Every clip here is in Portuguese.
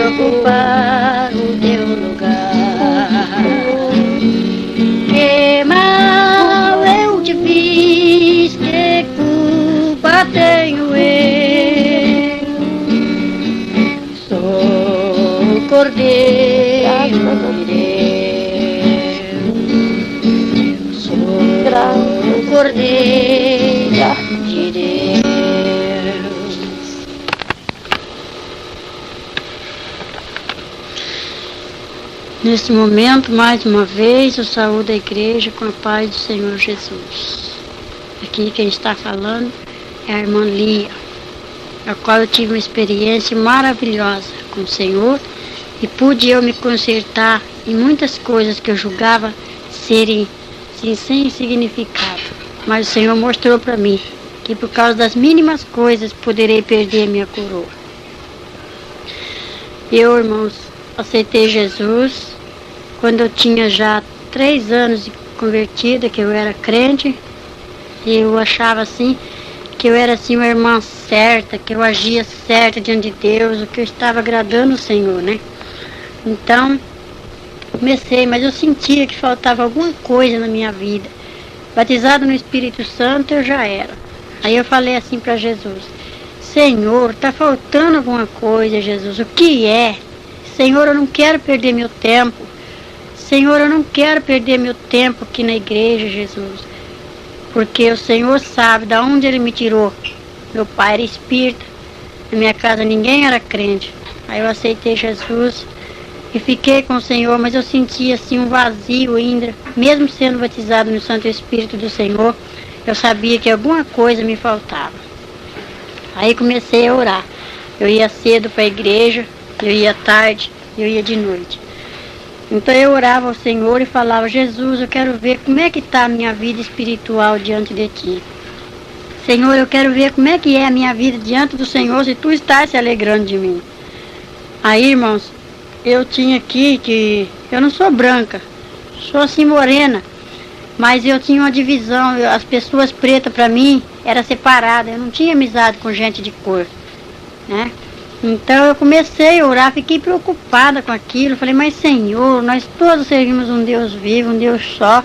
ocupar o teu lugar. Que mal eu te fiz, que culpa tenho eu? Sou o Cordeiro de Deus, sou o Cordeiro de Deus. Nesse momento, mais uma vez, eu saúdo a igreja com a paz do Senhor Jesus. Aqui quem está falando é a irmã Lia, a qual eu tive uma experiência maravilhosa com o Senhor e pude eu me consertar em muitas coisas que eu julgava serem sem significado. Mas o Senhor mostrou para mim que por causa das mínimas coisas poderei perder minha coroa. Eu, irmãos, aceitei Jesus quando eu tinha já 3 anos de convertida, que eu era crente, e eu achava assim, que eu era assim uma irmã certa, que eu agia certa diante de Deus, o que eu estava agradando o Senhor, né? Então, comecei, mas eu sentia que faltava alguma coisa na minha vida. Batizado no Espírito Santo eu já era. Aí eu falei assim para Jesus: Senhor, está faltando alguma coisa, Jesus, o que é? Senhor, eu não quero perder meu tempo. Senhor, eu não quero perder meu tempo aqui na igreja, Jesus. Porque o Senhor sabe de onde Ele me tirou. Meu pai era espírita. Na minha casa ninguém era crente. Aí eu aceitei Jesus e fiquei com o Senhor, mas eu sentia assim um vazio ainda. Mesmo sendo batizado no Santo Espírito do Senhor, eu sabia que alguma coisa me faltava. Aí comecei a orar. Eu ia cedo para a igreja, eu ia tarde, eu ia de noite. Então eu orava ao Senhor e falava: Jesus, eu quero ver como é que está a minha vida espiritual diante de Ti. Senhor, eu quero ver como é que é a minha vida diante do Senhor, se Tu estás se alegrando de mim. Aí, irmãos, eu tinha aqui que eu não sou branca, sou assim morena, mas eu tinha uma divisão, as pessoas pretas para mim era separada, eu não tinha amizade com gente de cor, né? Então eu comecei a orar, fiquei preocupada com aquilo. Falei: mas Senhor, nós todos servimos um Deus vivo, um Deus só.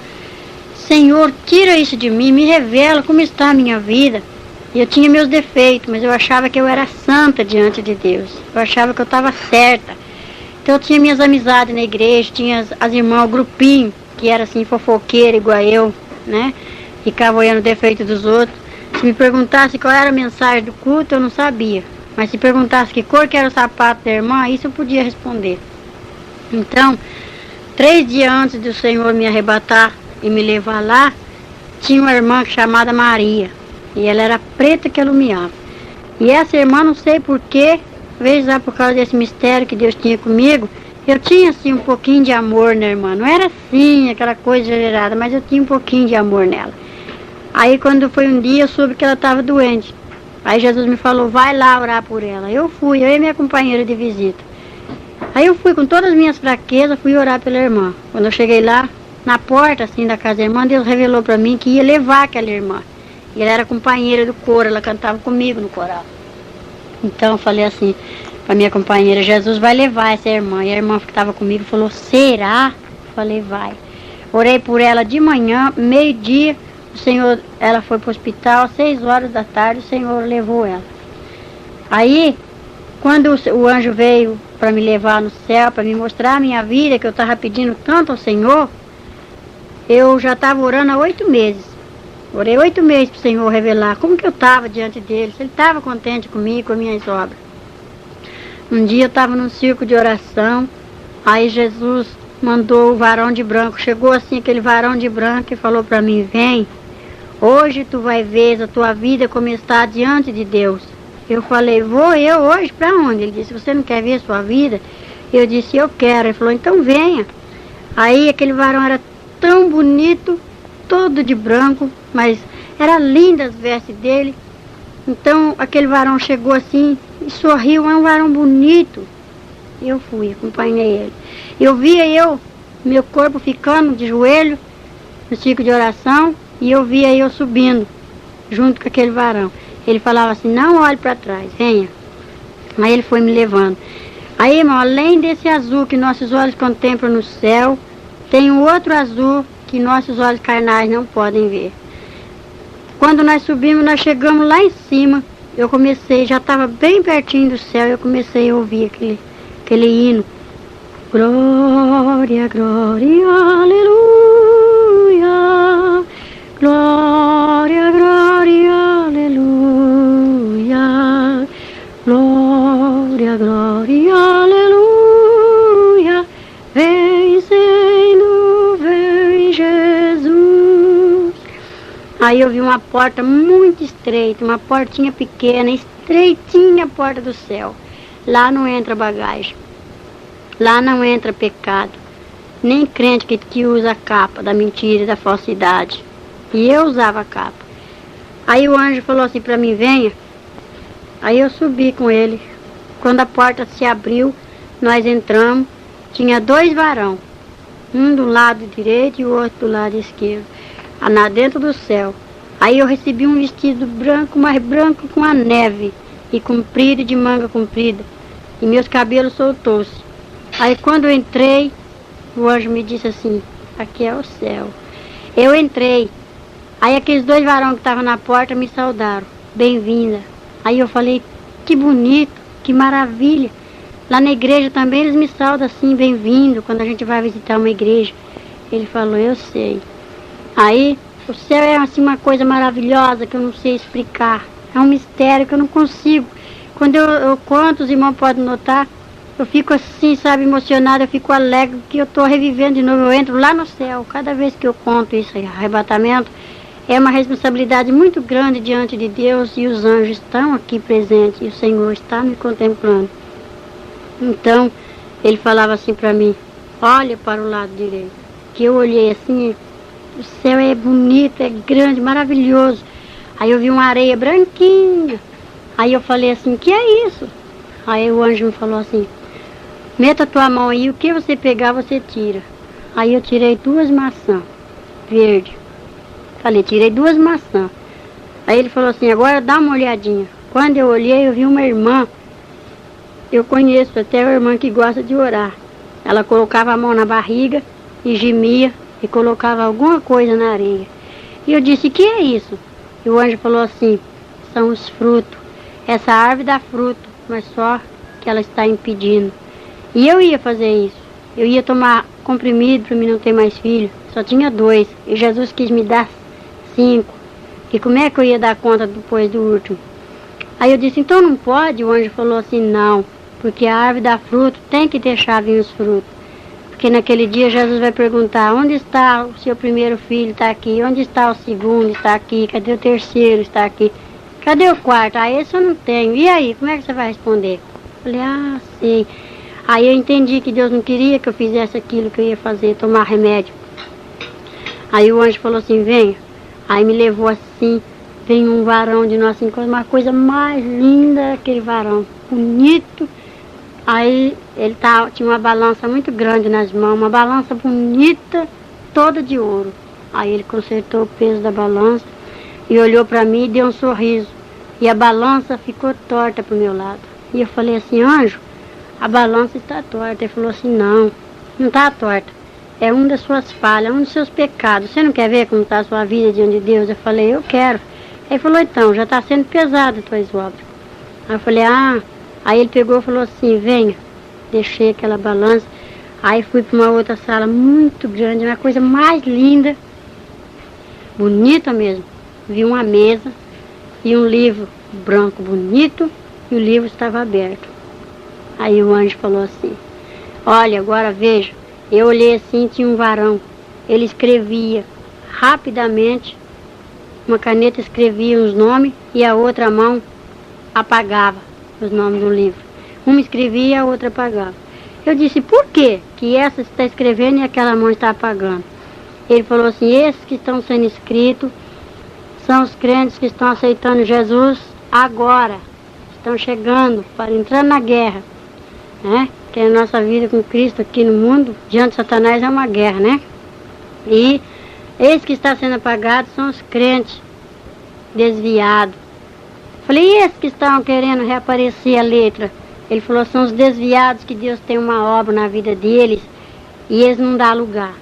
Senhor, tira isso de mim, me revela como está a minha vida. E eu tinha meus defeitos, mas eu achava que eu era santa diante de Deus. Eu achava que eu estava certa. Então eu tinha minhas amizades na igreja, tinha as irmãs, o grupinho, que era assim fofoqueira igual eu, né? Ficava olhando o defeito dos outros. Se me perguntasse qual era a mensagem do culto, eu não sabia. Mas se perguntasse que cor que era o sapato da irmã, isso eu podia responder. Então, 3 dias antes do Senhor me arrebatar e me levar lá, tinha uma irmã chamada Maria. E ela era preta que alumiava. E essa irmã, não sei porquê, talvez lá por causa desse mistério que Deus tinha comigo, eu tinha assim um pouquinho de amor na irmã. Não era assim, aquela coisa exagerada, mas eu tinha um pouquinho de amor nela. Aí quando foi um dia, eu soube que ela estava doente. Aí Jesus me falou: vai lá orar por ela. Eu fui, eu e minha companheira de visita. Aí eu fui com todas as minhas fraquezas, fui orar pela irmã. Quando eu cheguei lá, na porta assim da casa da irmã, Deus revelou para mim que ia levar aquela irmã. E ela era companheira do coro, ela cantava comigo no coral. Então eu falei assim para minha companheira: Jesus vai levar essa irmã. E a irmã que estava comigo falou: será? Eu falei: vai. Orei por ela de manhã, meio-dia. O Senhor, ela foi para o hospital, às 6 horas da tarde, o Senhor levou ela. Aí, quando o anjo veio para me levar no céu, para me mostrar a minha vida, que eu estava pedindo tanto ao Senhor, eu já estava orando há 8 meses. Orei 8 meses para o Senhor revelar como que eu estava diante dele, se ele estava contente comigo, com as minhas obras. Um dia eu estava num círculo de oração, aí Jesus mandou o varão de branco, chegou assim aquele varão de branco e falou para mim: vem. Hoje tu vai ver a tua vida como está diante de Deus. Eu falei: vou eu hoje para onde? Ele disse: você não quer ver a sua vida? Eu disse: eu quero. Ele falou: então venha. Aí aquele varão era tão bonito, todo de branco, mas era linda as vestes dele. Então aquele varão chegou assim e sorriu, é um varão bonito. Eu fui, acompanhei ele. Eu via meu corpo ficando de joelho no ciclo de oração, e eu via eu subindo junto com aquele varão. Ele falava assim: não olhe para trás, venha. Aí ele foi me levando. Aí, irmão, além desse azul que nossos olhos contemplam no céu, tem um outro azul que nossos olhos carnais não podem ver. Quando nós subimos, nós chegamos lá em cima, eu comecei, já estava bem pertinho do céu, eu comecei a ouvir aquele hino. Glória, glória, aleluia. Glória, glória, aleluia. Glória, glória, aleluia. Vencendo, vem Jesus. Aí eu vi uma porta muito estreita, uma portinha pequena, estreitinha a porta do céu. Lá não entra bagagem. Lá não entra pecado. Nem crente que usa a capa da mentira e da falsidade. E eu usava a capa. Aí o anjo falou assim para mim, venha. Aí eu subi com ele. Quando a porta se abriu, nós entramos. Tinha 2 varão. Um do lado direito e o outro do lado esquerdo. Dentro do céu. Aí eu recebi um vestido branco, mais branco com a neve. E comprido, de manga comprida. E meus cabelos soltou-se. Aí quando eu entrei, o anjo me disse assim, aqui é o céu. Eu entrei. Aí aqueles 2 varões que estavam na porta me saudaram. Bem-vinda. Aí eu falei, que bonito, que maravilha. Lá na igreja também eles me saudam assim, bem-vindo, quando a gente vai visitar uma igreja. Ele falou, eu sei. Aí o céu é assim uma coisa maravilhosa que eu não sei explicar. É um mistério que eu não consigo. Quando eu conto, os irmãos podem notar, eu fico assim, sabe, emocionada, eu fico alegre, que eu estou revivendo de novo, eu entro lá no céu. Cada vez que eu conto isso, arrebatamento, é uma responsabilidade muito grande diante de Deus e os anjos estão aqui presentes e o Senhor está me contemplando. Então, ele falava assim para mim, olha para o lado direito, que eu olhei assim, o céu é bonito, é grande, maravilhoso. Aí eu vi uma areia branquinha, aí eu falei assim, que é isso? Aí o anjo me falou assim, meta a tua mão aí, o que você pegar, você tira. Aí eu tirei 2 maçãs verdes. Falei, tirei 2 maçãs. Aí ele falou assim, agora dá uma olhadinha. Quando eu olhei, eu vi uma irmã. Eu conheço até a irmã que gosta de orar. Ela colocava a mão na barriga e gemia e colocava alguma coisa na areia. E eu disse, que é isso? E o anjo falou assim, são os frutos. Essa árvore dá fruto, mas só que ela está impedindo. E eu ia fazer isso. Eu ia tomar comprimido para mim não ter mais filho. Só tinha 2. E Jesus quis me dar 5. E como é que eu ia dar conta depois do último? Aí eu disse, então não pode? O anjo falou assim, não. Porque a árvore dá fruto, tem que deixar vir os frutos. Porque naquele dia Jesus vai perguntar, onde está o seu primeiro filho? Está aqui. Onde está o segundo? Está aqui. Cadê o terceiro? Está aqui. Cadê o quarto? Ah, esse eu não tenho. E aí, como é que você vai responder? Eu falei, sei. Aí eu entendi que Deus não queria que eu fizesse aquilo que eu ia fazer, tomar remédio. Aí o anjo falou assim, venha. Aí me levou assim, vem um varão de Nossa Senhora, uma coisa mais linda, aquele varão, bonito. Aí ele tinha uma balança muito grande nas mãos, uma balança bonita, toda de ouro. Aí ele consertou o peso da balança e olhou para mim e deu um sorriso. E a balança ficou torta para o meu lado. E eu falei assim, anjo, a balança está torta. Ele falou assim, não está torta. É uma das suas falhas, um dos seus pecados. Você não quer ver como está a sua vida diante de Deus? Eu falei, eu quero. Ele falou, então, já está sendo pesado as tuas obras. Aí eu falei, Aí ele pegou e falou assim, venha. Deixei aquela balança. Aí fui para uma outra sala muito grande, uma coisa mais linda. Bonita mesmo. Vi uma mesa e um livro branco bonito e o livro estava aberto. Aí o anjo falou assim, olha, agora veja. Eu olhei assim, tinha um varão. Ele escrevia rapidamente, uma caneta escrevia os nomes e a outra mão apagava os nomes do livro. Uma escrevia e a outra apagava. Eu disse, por quê que essa está escrevendo e aquela mão está apagando? Ele falou assim, esses que estão sendo escritos são os crentes que estão aceitando Jesus agora. Estão chegando, entrando na guerra, né? Que a nossa vida com Cristo aqui no mundo, diante de Satanás, é uma guerra, né? E esse que está sendo apagado são os crentes desviados. Falei, e esses que estão querendo reaparecer a letra? Ele falou, são os desviados que Deus tem uma obra na vida deles e eles não dão lugar.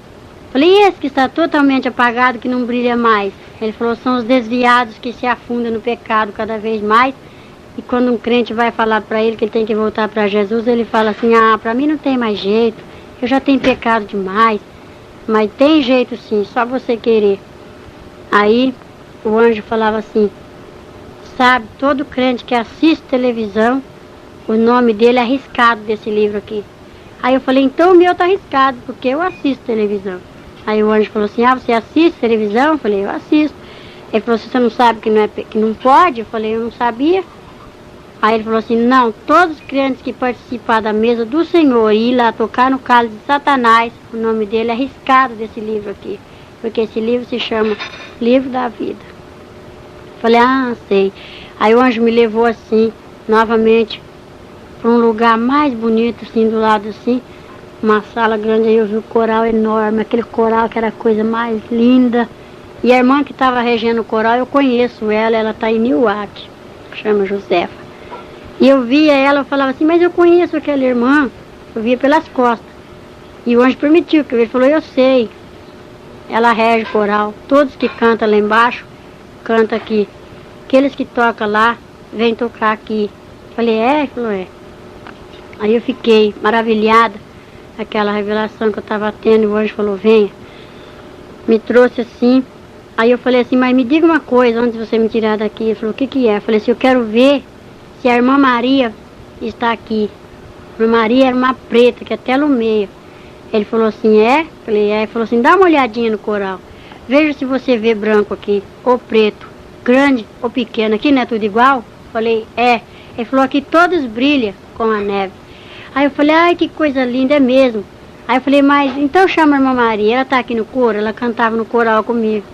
Falei, e esse que está totalmente apagado, que não brilha mais? Ele falou, são os desviados que se afundam no pecado cada vez mais. E quando um crente vai falar para ele que ele tem que voltar para Jesus, ele fala assim, ah, para mim não tem mais jeito, eu já tenho pecado demais. Mas tem jeito sim, só você querer. Aí o anjo falava assim, sabe, todo crente que assiste televisão, o nome dele é arriscado desse livro aqui. Aí eu falei, então o meu está arriscado, porque eu assisto televisão. Aí o anjo falou assim, ah, você assiste televisão? Eu falei, eu assisto. Ele falou, você não sabe que não pode? Eu falei, eu não sabia. Aí ele falou assim, não, todos os crentes que participar da mesa do Senhor e ir lá tocar no cálice de Satanás, o nome dele é arriscado desse livro aqui. Porque esse livro se chama Livro da Vida. Falei, ah, sei. Aí o anjo me levou assim, novamente, para um lugar mais bonito, assim, do lado assim, uma sala grande, aí eu vi um coral enorme, aquele coral que era a coisa mais linda. E a irmã que estava regendo o coral, eu conheço ela, ela está em Newark, chama Josefa. E eu via ela, eu falava assim, mas eu conheço aquela irmã, eu via pelas costas. E o anjo permitiu, que ele falou, eu sei. Ela rege o coral, todos que cantam lá embaixo, cantam aqui. Aqueles que tocam lá, vêm tocar aqui. Falei, é? Ele falou, é. Aí eu fiquei maravilhada, aquela revelação que eu estava tendo, e o anjo falou, venha. Me trouxe assim, aí eu falei assim, mas me diga uma coisa antes de você me tirar daqui. Ele falou, o que que é? Eu falei assim, eu quero ver se a irmã Maria está aqui. A irmã Maria era uma preta, que até lumeia. Ele falou assim, é? Falei, é. Ele falou assim, dá uma olhadinha no coral. Veja se você vê branco aqui, ou preto, grande ou pequeno. Aqui não é tudo igual? Falei, é. Ele falou, aqui todos brilham com a neve. Aí eu falei, ai, que coisa linda, é mesmo. Aí eu falei, mas então chama a irmã Maria, ela está aqui no coro? Ela cantava no coral comigo.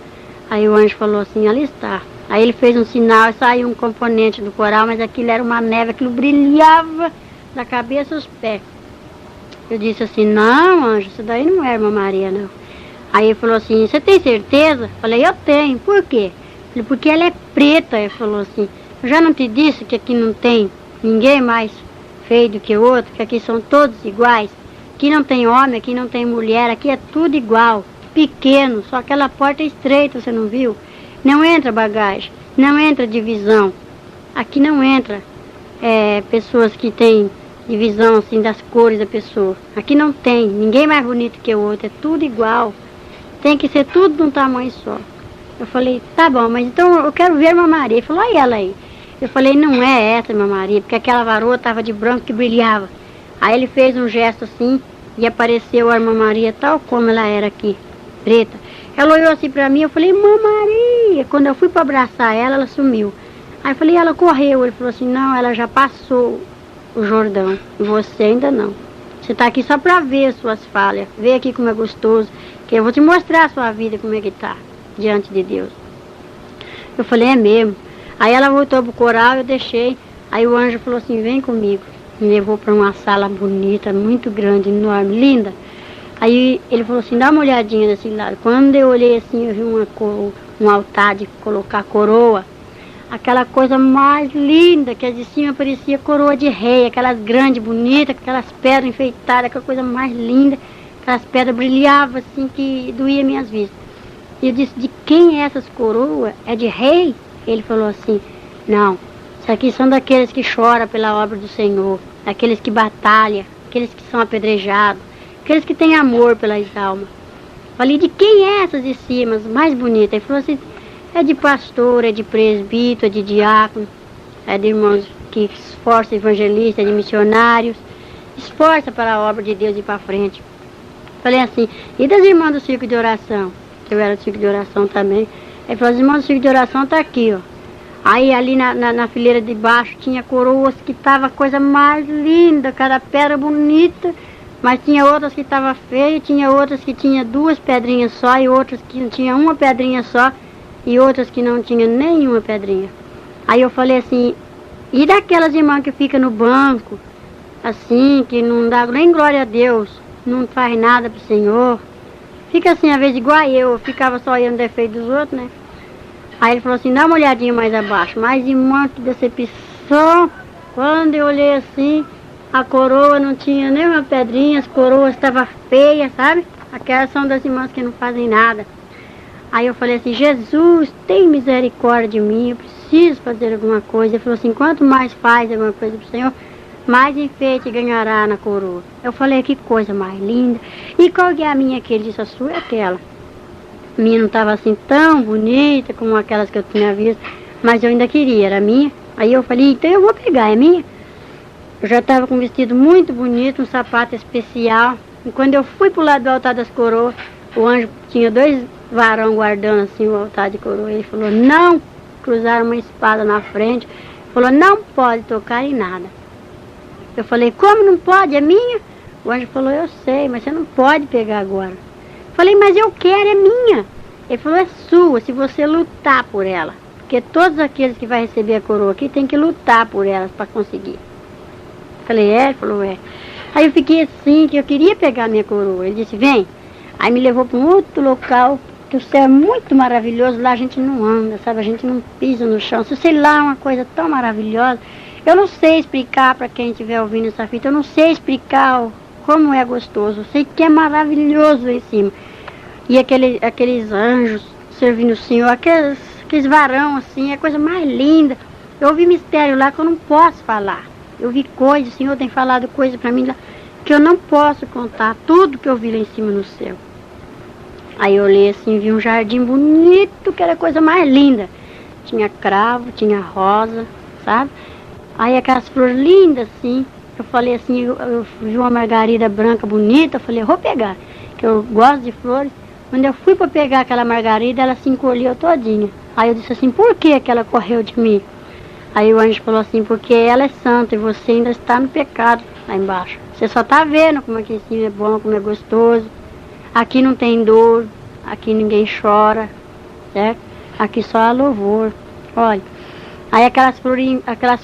Aí o anjo falou assim, ali está. Aí ele fez um sinal e saiu um componente do coral, mas aquilo era uma neve, aquilo brilhava da cabeça aos pés. Eu disse assim, não, anjo, isso daí não é a irmã Maria, não. Aí ele falou assim, você tem certeza? Falei, eu tenho. Por quê? Falei, porque ela é preta. Ele falou assim, eu já não te disse que aqui não tem ninguém mais feio do que o outro, que aqui são todos iguais. Aqui não tem homem, aqui não tem mulher, aqui é tudo igual, pequeno, só aquela porta é estreita, você não viu? Não entra bagagem, não entra divisão. Aqui não entra pessoas que têm divisão assim das cores da pessoa. Aqui não tem, ninguém mais bonito que o outro, é tudo igual. Tem que ser tudo de um tamanho só. Eu falei, tá bom, mas então eu quero ver a irmã Maria. Ele falou, olha ela aí. Eu falei, não é essa, irmã Maria, porque aquela varoa estava de branco que brilhava. Aí ele fez um gesto assim e apareceu a irmã Maria tal como ela era aqui, preta. Ela olhou assim pra mim, eu falei, irmã Maria. Quando eu fui para abraçar ela, ela sumiu. Aí eu falei, ela correu. Ele falou assim, não, ela já passou o Jordão, e você ainda não. Você está aqui só para ver as suas falhas, ver aqui como é gostoso, que eu vou te mostrar a sua vida, como é que está, diante de Deus. Eu falei, é mesmo. Aí ela voltou pro coral, eu deixei. Aí o anjo falou assim, vem comigo. Me levou para uma sala bonita, muito grande, enorme, linda. Aí ele falou assim, dá uma olhadinha desse lado. Quando eu olhei assim, eu vi um altar de colocar coroa. Aquela coisa mais linda, que de cima parecia coroa de rei, aquelas grandes, bonitas, aquelas pedras enfeitadas, aquela coisa mais linda. Aquelas pedras brilhavam assim, que doía minhas vistas. E eu disse, de quem é essas coroas? É de rei? Ele falou assim, não, isso aqui são daqueles que choram pela obra do Senhor, daqueles que batalham, aqueles que são apedrejados, aqueles que têm amor pelas almas. Falei, de quem é essas de cima, as mais bonitas? Ele falou assim, é de pastor, é de presbítero, é de diácono, é de irmãos que esforçam evangelistas, é de missionários, esforça para a obra de Deus ir para frente. Falei assim, e das irmãs do círculo de oração? Eu era do círculo de oração também. Ele falou, as irmãs do círculo de oração tá aqui, ó. Aí ali na fileira de baixo tinha coroas que tava a coisa mais linda, cada pedra bonita, mas tinha outras que tava feia, tinha outras que tinha duas pedrinhas só, e outras que não tinha uma pedrinha só, e outras que não tinha nenhuma pedrinha. Aí eu falei assim, e daquelas irmãs que ficam no banco, assim, que não dá nem glória a Deus, não faz nada pro Senhor, fica assim, às vezes igual eu ficava só olhando o defeito dos outros, né? Aí ele falou assim, dá uma olhadinha mais abaixo. Mas, irmã, que decepção. Quando eu olhei assim, A coroa não tinha nem uma pedrinha, as coroas estavam feias, sabe? Aquelas são das irmãs que não fazem nada. Aí eu falei assim, Jesus, tem misericórdia de mim, eu preciso fazer alguma coisa. Ele falou assim, quanto mais faz alguma coisa pro Senhor, mais enfeite ganhará na coroa. Eu falei, que coisa mais linda. E qual que é a minha? Que ele disse, a sua é aquela. A minha não estava assim tão bonita como aquelas que eu tinha visto, mas eu ainda queria, era minha. Aí eu falei, então eu vou pegar, é minha. Eu já estava com um vestido muito bonito, um sapato especial. E quando eu fui pro lado do altar das coroas, o anjo tinha 2 varão guardando assim o altar de coroa. Ele falou, não, cruzaram uma espada na frente. Falou, não pode tocar em nada. Eu falei, como não pode? É minha? O anjo falou, eu sei, mas você não pode pegar agora. Falei, mas eu quero, é minha. Ele falou, é sua, se você lutar por ela. Porque todos aqueles que vai receber a coroa aqui tem que lutar por elas para conseguir. Falei, é? Ele falou, é. Aí eu fiquei assim, que eu queria pegar a minha coroa. Ele disse, vem. Aí me levou para um outro local, que o céu é muito maravilhoso. Lá a gente não anda, sabe? A gente não pisa no chão. Se sei lá, uma coisa tão maravilhosa. Eu não sei explicar para quem estiver ouvindo essa fita. Eu não sei explicar como é gostoso. Eu sei que é maravilhoso lá em cima. E aqueles anjos servindo o Senhor, aqueles varão assim, é a coisa mais linda. Eu ouvi mistério lá que eu não posso falar. Eu vi coisas, o Senhor tem falado coisas para mim lá que eu não posso contar. Tudo que eu vi lá em cima no céu. Aí eu olhei assim, vi um jardim bonito, que era a coisa mais linda. Tinha cravo, tinha rosa, sabe? Aí aquelas flores lindas assim. Eu falei assim, eu vi uma margarida branca bonita, eu falei, vou pegar, que eu gosto de flores. Quando eu fui para pegar aquela margarida, ela se encolheu todinha. Aí eu disse assim, por que ela correu de mim? Aí o anjo falou assim, porque ela é santa e você ainda está no pecado lá embaixo. Você só está vendo como aqui em cima é bom, como é gostoso. Aqui não tem dor, aqui ninguém chora, certo? Aqui só há louvor. Olha, aí aquelas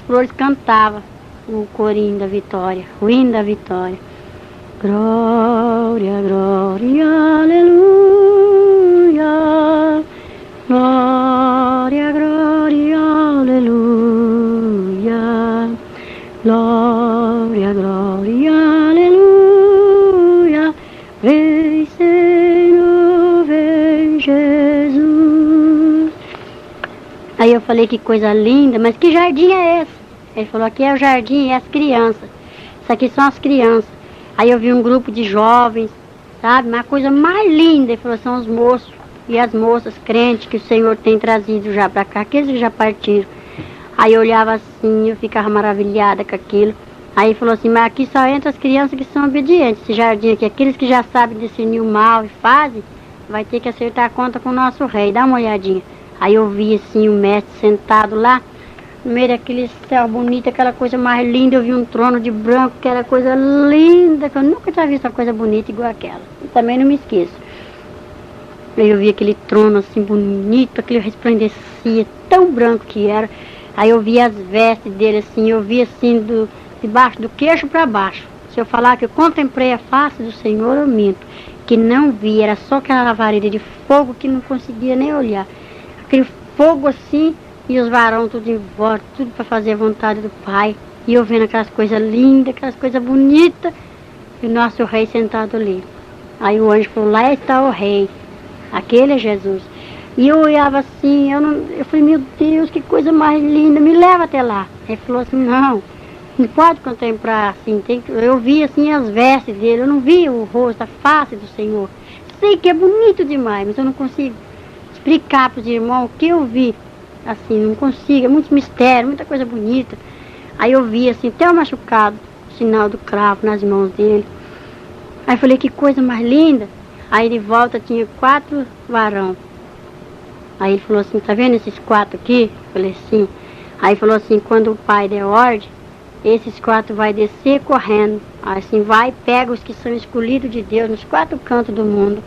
flores cantavam o corinho da vitória, o hino da vitória. Glória, glória, aleluia. Glória, glória, aleluia. Glória, glória, aleluia. Vem, Senhor, vem, Jesus. Aí eu falei, que coisa linda, mas que jardim é esse? Ele falou, aqui é o jardim, é as crianças. Isso aqui são as crianças. Aí eu vi um grupo de jovens, sabe? Mas a coisa mais linda, ele falou, são os moços e as moças crentes que o Senhor tem trazido já para cá, aqueles que já partiram. Aí eu olhava assim, eu ficava maravilhada com aquilo. Aí ele falou assim, mas aqui só entra as crianças que são obedientes. Esse jardim aqui, aqueles que já sabem discernir o mal e fazem, vai ter que acertar a conta com o nosso rei. Dá uma olhadinha. Aí eu vi assim o mestre sentado lá, no meio daquele céu bonito, aquela coisa mais linda. Eu vi um trono de branco, que era coisa linda, que eu nunca tinha visto uma coisa bonita igual aquela. E também não me esqueço. Aí eu vi aquele trono assim bonito, aquele resplandecia, tão branco que era. Aí eu vi as vestes dele assim, eu vi assim debaixo do queixo para baixo. Se eu falar que eu contemplei a face do Senhor, eu minto. Que não vi, era só aquela lavareda de fogo que não conseguia nem olhar. Aquele fogo assim, e os varões tudo em volta, tudo para fazer a vontade do Pai. E eu vendo aquelas coisas lindas, aquelas coisas bonitas, e o nosso rei sentado ali. Aí o anjo falou, lá está o rei, aquele é Jesus. E eu olhava assim, eu falei, meu Deus, que coisa mais linda, me leva até lá. Ele falou assim, não pode contemplar assim, eu vi assim as vestes dele, eu não vi o rosto, a face do Senhor. Sei que é bonito demais, mas eu não consigo explicar para os irmãos o que eu vi. Assim, não consigo, é muito mistério, muita coisa bonita. Aí eu vi assim, até o machucado, o sinal do cravo nas mãos dele. Aí eu falei, que coisa mais linda. Aí de volta tinha 4 varão. Aí ele falou assim, tá vendo esses 4 aqui? Eu falei, sim. Aí falou assim, quando o pai der ordem, esses 4 vai descer correndo. Assim, vai, pega os que são escolhidos de Deus nos 4 cantos do mundo.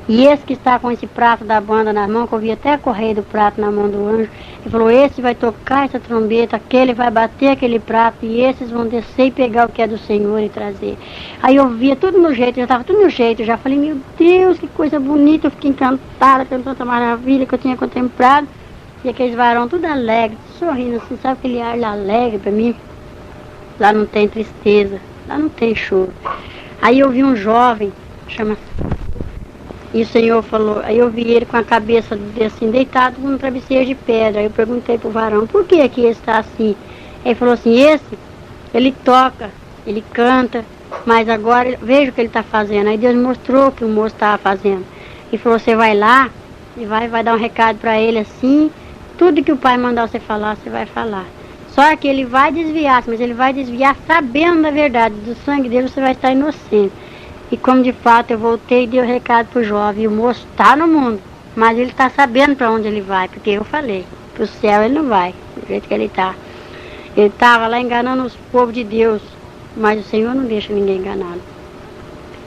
E esse que está com esse prato da banda na mão, que eu vi até a correia do prato na mão do anjo, ele falou, esse vai tocar essa trombeta, aquele vai bater aquele prato, e esses vão descer e pegar o que é do Senhor e trazer. Aí eu via tudo no jeito, já estava tudo no jeito, já falei, meu Deus, que coisa bonita, eu fiquei encantada com tanta maravilha que eu tinha contemplado. E aqueles varão tudo alegre, sorrindo assim, sabe aquele ar alegre para mim? lá não tem tristeza, lá não tem choro. Aí eu vi um jovem, chama... E o Senhor falou, aí eu vi ele com a cabeça assim, deitado com um travesseiro de pedra. Aí eu perguntei pro varão, por que ele está assim? Ele falou assim, ele toca, ele canta, mas agora veja o que ele está fazendo. Aí Deus mostrou o que o moço estava fazendo. E falou, você vai lá e vai dar um recado para ele assim, tudo que o pai mandar você falar, você vai falar. Só que ele vai desviar, mas ele vai desviar sabendo da verdade, do sangue dele você vai estar inocente. E como de fato eu voltei e dei o recado pro jovem, e o moço está no mundo, mas ele está sabendo para onde ele vai, porque eu falei, pro céu ele não vai, do jeito que ele está. Ele estava lá enganando os povos de Deus, mas o Senhor não deixa ninguém enganado.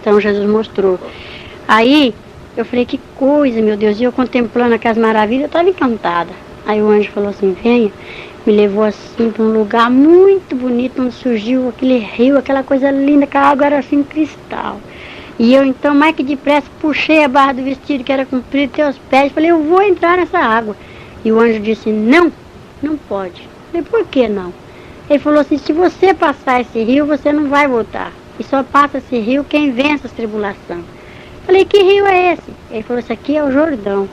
Então Jesus mostrou. Aí eu falei, que coisa, meu Deus, e eu contemplando aquelas maravilhas, eu estava encantada. Aí o anjo falou assim, venha, me levou assim para um lugar muito bonito, onde surgiu aquele rio, aquela coisa linda, que a água era assim cristal. E eu então, mais que depressa, puxei a barra do vestido que era comprido até os pés, falei, eu vou entrar nessa água. E o anjo disse, não, não pode. Eu falei, por que não? Ele falou assim, se você passar esse rio, você não vai voltar. E só passa esse rio quem vence as tribulações. Falei, que rio é esse? Ele falou, esse aqui é o Jordão.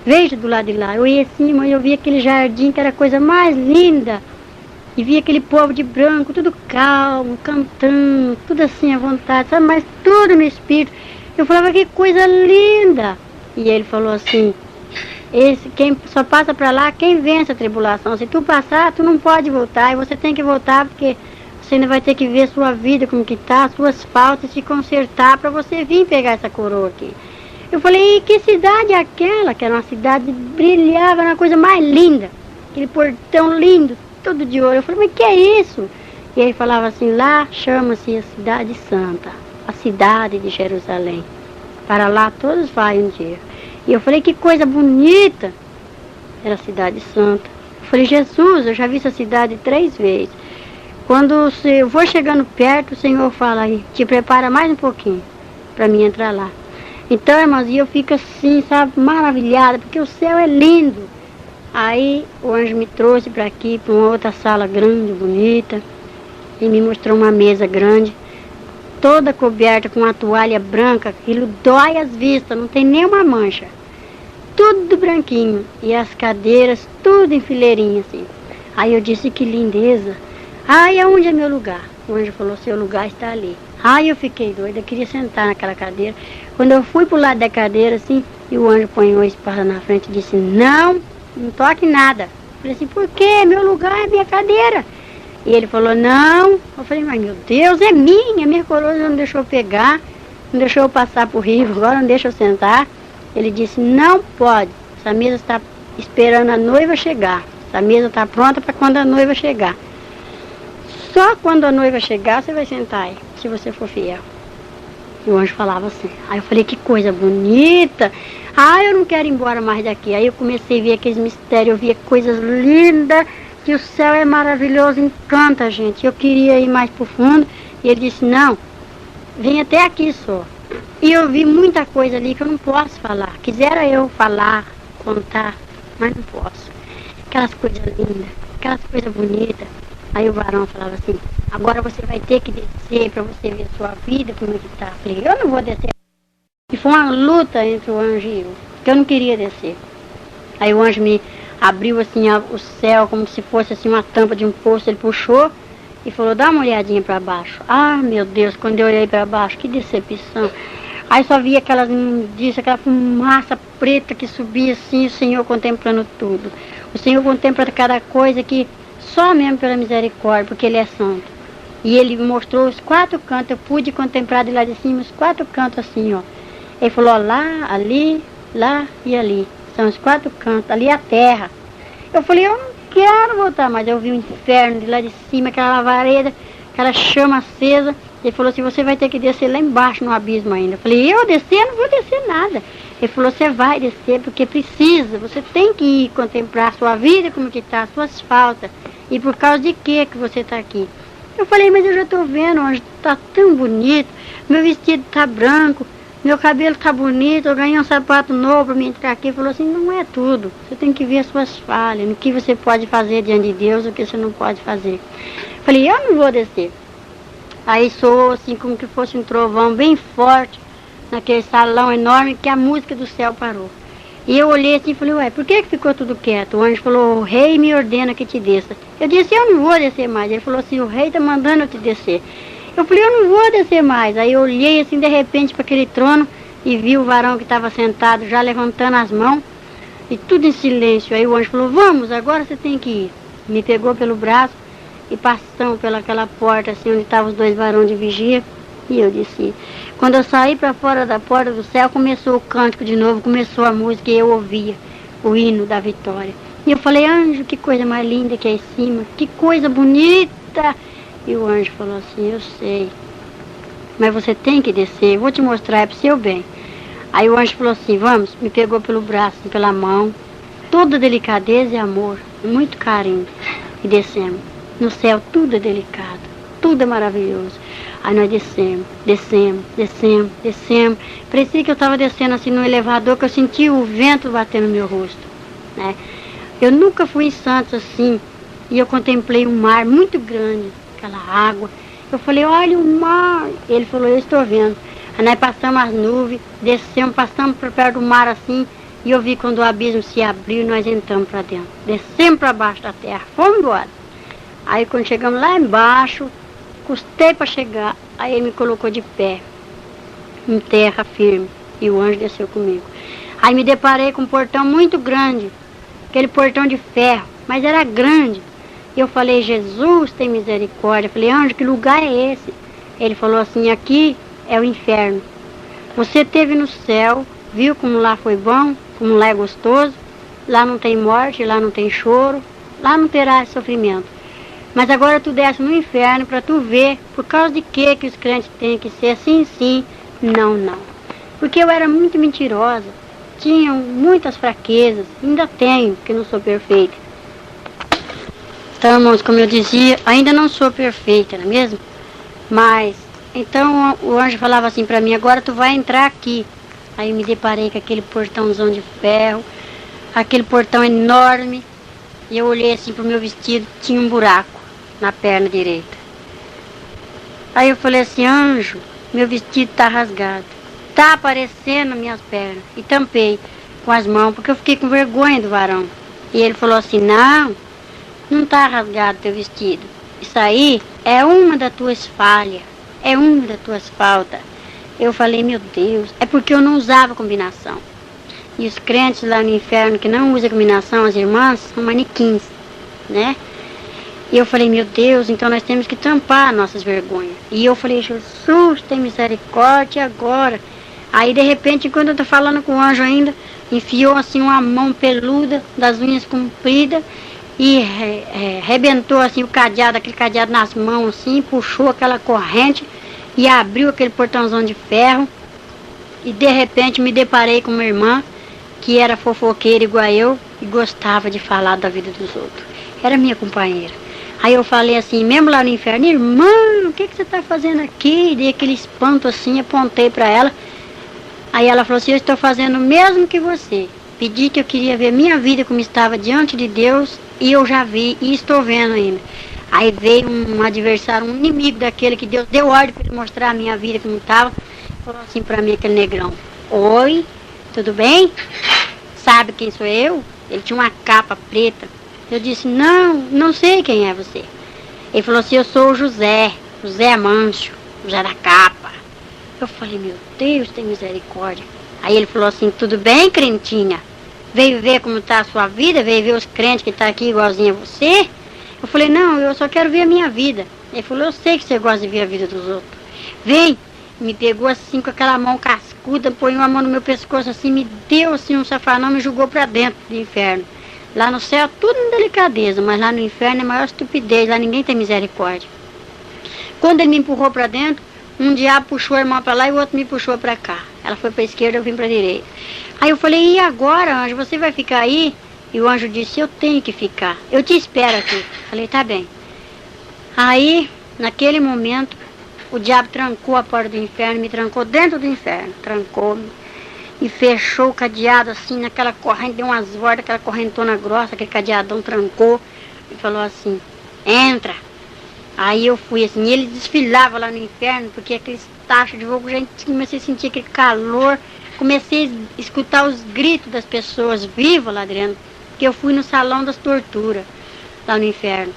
Veja do lado de lá. Eu ia assim, eu vi aquele jardim que era a coisa mais linda. E vi aquele povo de branco, tudo calmo, cantando, tudo assim à vontade, sabe? Mas tudo no espírito. Eu falava, que coisa linda. E ele falou assim, quem só passa para lá, quem vence a tribulação. Se tu passar, tu não pode voltar. E você tem que voltar porque você ainda vai ter que ver sua vida como que tá, suas faltas, se consertar para você vir pegar essa coroa aqui. Eu falei, e que cidade é aquela? Que era uma cidade que brilhava, era uma coisa mais linda. Aquele portão lindo, todo de ouro. Eu falei, mas que é isso? E ele falava assim, lá chama-se a Cidade Santa, a cidade de Jerusalém. Para lá todos vai um dia. E eu falei, que coisa bonita. Era a Cidade Santa. Eu falei, Jesus, eu já vi essa cidade 3 vezes. Quando eu vou chegando perto, o Senhor fala aí, te prepara mais um pouquinho para mim entrar lá. Então, irmãos, eu fico assim, sabe, maravilhada, porque o céu é lindo. Aí o anjo me trouxe para aqui, para uma outra sala grande, bonita, e me mostrou uma mesa grande, toda coberta com uma toalha branca, aquilo dói as vistas, não tem nenhuma mancha. Tudo branquinho, e as cadeiras, tudo em fileirinha, assim. Aí eu disse, que lindeza. Ai, aonde é meu lugar? O anjo falou, seu lugar está ali. Ai, eu fiquei doida, eu queria sentar naquela cadeira. Quando eu fui pro lado da cadeira, assim, e o anjo põe a espada na frente e disse, não toque nada. Eu falei assim, por quê? Meu lugar é minha cadeira. E ele falou, não. Eu falei, mas meu Deus, é minha coroa não deixou eu pegar, não deixou eu passar pro rio, agora não deixa eu sentar. Ele disse, não pode, essa mesa está esperando a noiva chegar. Essa mesa está pronta para quando a noiva chegar. Só quando a noiva chegar, você vai sentar aí, se você for fiel. E o anjo falava assim. Aí eu falei, que coisa bonita. Ah, eu não quero ir embora mais daqui. Aí eu comecei a ver aqueles mistérios, eu via coisas lindas, que o céu é maravilhoso, encanta a gente. Eu queria ir mais pro fundo, e ele disse, não, vem até aqui só. E eu vi muita coisa ali que eu não posso falar. Quisera eu falar, contar, mas não posso. Aquelas coisas lindas, aquelas coisas bonitas. Aí o varão falava assim, agora você vai ter que descer para você ver a sua vida, como é que tá. Eu falei, eu não vou descer. E foi uma luta entre o anjo e eu, que eu não queria descer. Aí o anjo me abriu assim o céu, como se fosse assim uma tampa de um poço, ele puxou e falou, dá uma olhadinha para baixo. Ah, meu Deus, quando eu olhei para baixo, que decepção. Aí só via aquelas imundícias, aquela fumaça preta que subia assim, o Senhor contemplando tudo. O Senhor contempla cada coisa que só mesmo pela misericórdia, porque Ele é santo. E Ele mostrou os 4 cantos, eu pude contemplar de lá de cima os 4 cantos assim, ó. Ele falou, ó, lá, ali, lá e ali. São os 4 cantos, ali é a terra. Eu falei, eu não quero voltar, mas eu vi o inferno de lá de cima, aquela lavareda, aquela chama acesa. Ele falou assim, você vai ter que descer lá embaixo no abismo ainda. Eu falei, eu descer? Eu não vou descer nada. Ele falou, você vai descer porque precisa, você tem que ir contemplar a sua vida, como que está, as suas faltas. E por causa de que você está aqui? Eu falei, mas eu já estou vendo, hoje está tão bonito, meu vestido está branco, meu cabelo está bonito, eu ganhei um sapato novo para mim entrar aqui. Ele falou assim, não é tudo, você tem que ver as suas falhas, o que você pode fazer diante de Deus, o que você não pode fazer. Falei, eu não vou descer. Aí soou assim como que fosse um trovão bem forte, naquele salão enorme, que a música do céu parou. E eu olhei assim e falei, ué, por que ficou tudo quieto? O anjo falou, o rei me ordena que te desça. Eu disse, eu não vou descer mais. Ele falou assim, o rei está mandando eu te descer. Eu falei, eu não vou descer mais. Aí eu olhei assim de repente para aquele trono e vi o varão que estava sentado já levantando as mãos e tudo em silêncio. Aí o anjo falou, vamos, agora você tem que ir. Me pegou pelo braço e passamos pelaquela porta assim onde estavam os dois varões de vigia. E eu disse, quando eu saí para fora da porta do céu, começou o cântico de novo, começou a música e eu ouvia o hino da vitória. E eu falei, anjo, que coisa mais linda que é em cima, que coisa bonita. E o anjo falou assim, eu sei, mas você tem que descer, eu vou te mostrar, é pro seu bem. Aí o anjo falou assim, vamos, me pegou pelo braço, pela mão, toda delicadeza e amor, muito carinho. E descemos. No céu tudo é delicado, tudo é maravilhoso. Aí nós descemos. Parecia que eu estava descendo assim no elevador, que eu sentia o vento bater no meu rosto, né? Eu nunca fui em Santos assim, e eu contemplei um mar muito grande, aquela água. Eu falei, olha o mar. Ele falou, eu estou vendo. Aí nós passamos as nuvens, descemos, passamos por perto do mar assim, e eu vi quando o abismo se abriu, nós entramos para dentro. Descemos para baixo da terra, fomos embora. Aí quando chegamos lá embaixo, custei para chegar, aí ele me colocou de pé, em terra firme, e o anjo desceu comigo. Aí me deparei com um portão muito grande, aquele portão de ferro, mas era grande. Eu falei, Jesus tem misericórdia. Eu falei, anjo, que lugar é esse? Ele falou assim, aqui é o inferno. Você esteve no céu, viu como lá foi bom, como lá é gostoso, lá não tem morte, lá não tem choro, lá não terá sofrimento. Mas agora tu desce no inferno para tu ver por causa de que os crentes têm que ser assim, sim, não, não. Porque eu era muito mentirosa, tinha muitas fraquezas, ainda tenho, porque não sou perfeita. Então, irmãos, como eu dizia, ainda não sou perfeita, não é mesmo? Mas, então o anjo falava assim para mim, agora tu vai entrar aqui. Aí eu me deparei com aquele portãozão de ferro, aquele portão enorme, e eu olhei assim pro meu vestido, tinha um buraco na perna direita. Aí eu falei assim, anjo, meu vestido tá rasgado, tá aparecendo nas minhas pernas. E tampei com as mãos, porque eu fiquei com vergonha do varão. E ele falou assim, não tá rasgado teu vestido. Isso aí é uma das tuas falhas, é uma das tuas faltas. Eu falei, meu Deus, é porque eu não usava combinação. E os crentes lá no inferno que não usam combinação, as irmãs, são manequins, né? E eu falei, meu Deus, então nós temos que tampar nossas vergonhas. E eu falei, Jesus, tem misericórdia agora. Aí, de repente, enquanto eu tô falando com o anjo ainda, enfiou assim uma mão peluda, das unhas compridas, e rebentou assim o cadeado, aquele cadeado nas mãos assim, puxou aquela corrente e abriu aquele portãozão de ferro. E, de repente, me deparei com uma irmã que era fofoqueira igual eu e gostava de falar da vida dos outros. Era minha companheira. Aí eu falei assim, mesmo lá no inferno, irmã, o que você está fazendo aqui? Dei aquele espanto assim, apontei para ela. Aí ela falou assim, eu estou fazendo o mesmo que você. Pedi que eu queria ver minha vida como estava diante de Deus e eu já vi e estou vendo ainda. Aí veio um adversário, um inimigo daquele que Deus deu ordem para ele mostrar a minha vida como estava. Falou assim para mim, aquele negrão, oi, tudo bem? Sabe quem sou eu? Ele tinha uma capa preta. Eu disse, não sei quem é você. Ele falou assim, eu sou o José Mancho, José da capa. Eu falei, meu Deus, tem misericórdia. Aí ele falou assim, tudo bem, crentinha? Veio ver como está a sua vida? Veio ver os crentes que estão aqui igualzinho a você? Eu falei, não, eu só quero ver a minha vida. Ele falou, eu sei que você gosta de ver a vida dos outros. Vem, me pegou assim com aquela mão cascuda, põe uma mão no meu pescoço assim, me deu assim um safanão, me jogou para dentro do inferno. Lá no céu tudo em delicadeza, mas lá no inferno é a maior estupidez, lá ninguém tem misericórdia. Quando ele me empurrou para dentro, um diabo puxou a irmã para lá e o outro me puxou para cá. Ela foi para a esquerda, eu vim para a direita. Aí eu falei, e agora, anjo, você vai ficar aí? E o anjo disse, eu tenho que ficar, eu te espero aqui. Falei, tá bem. Aí, naquele momento, o diabo trancou a porta do inferno, me trancou dentro do inferno, trancou-me. E fechou o cadeado assim, naquela corrente, deu umas voltas, aquela correntona grossa, aquele cadeadão trancou. E falou assim, entra. Aí eu fui assim, e ele desfilava lá no inferno, porque aqueles tachos de fogo, já comecei a sentir aquele calor, comecei a escutar os gritos das pessoas vivas lá dentro, porque eu fui no salão das torturas, lá no inferno.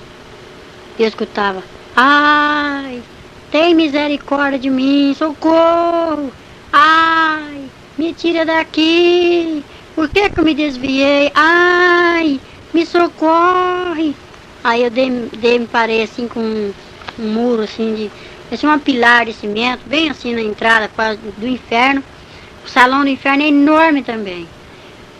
E eu escutava, ai, tem misericórdia de mim, socorro, ai, me tira daqui, por que eu me desviei, ai, me socorre. Aí eu me parei assim com um muro assim de, assim uma pilar de cimento, bem assim na entrada quase do inferno. O salão do inferno é enorme também.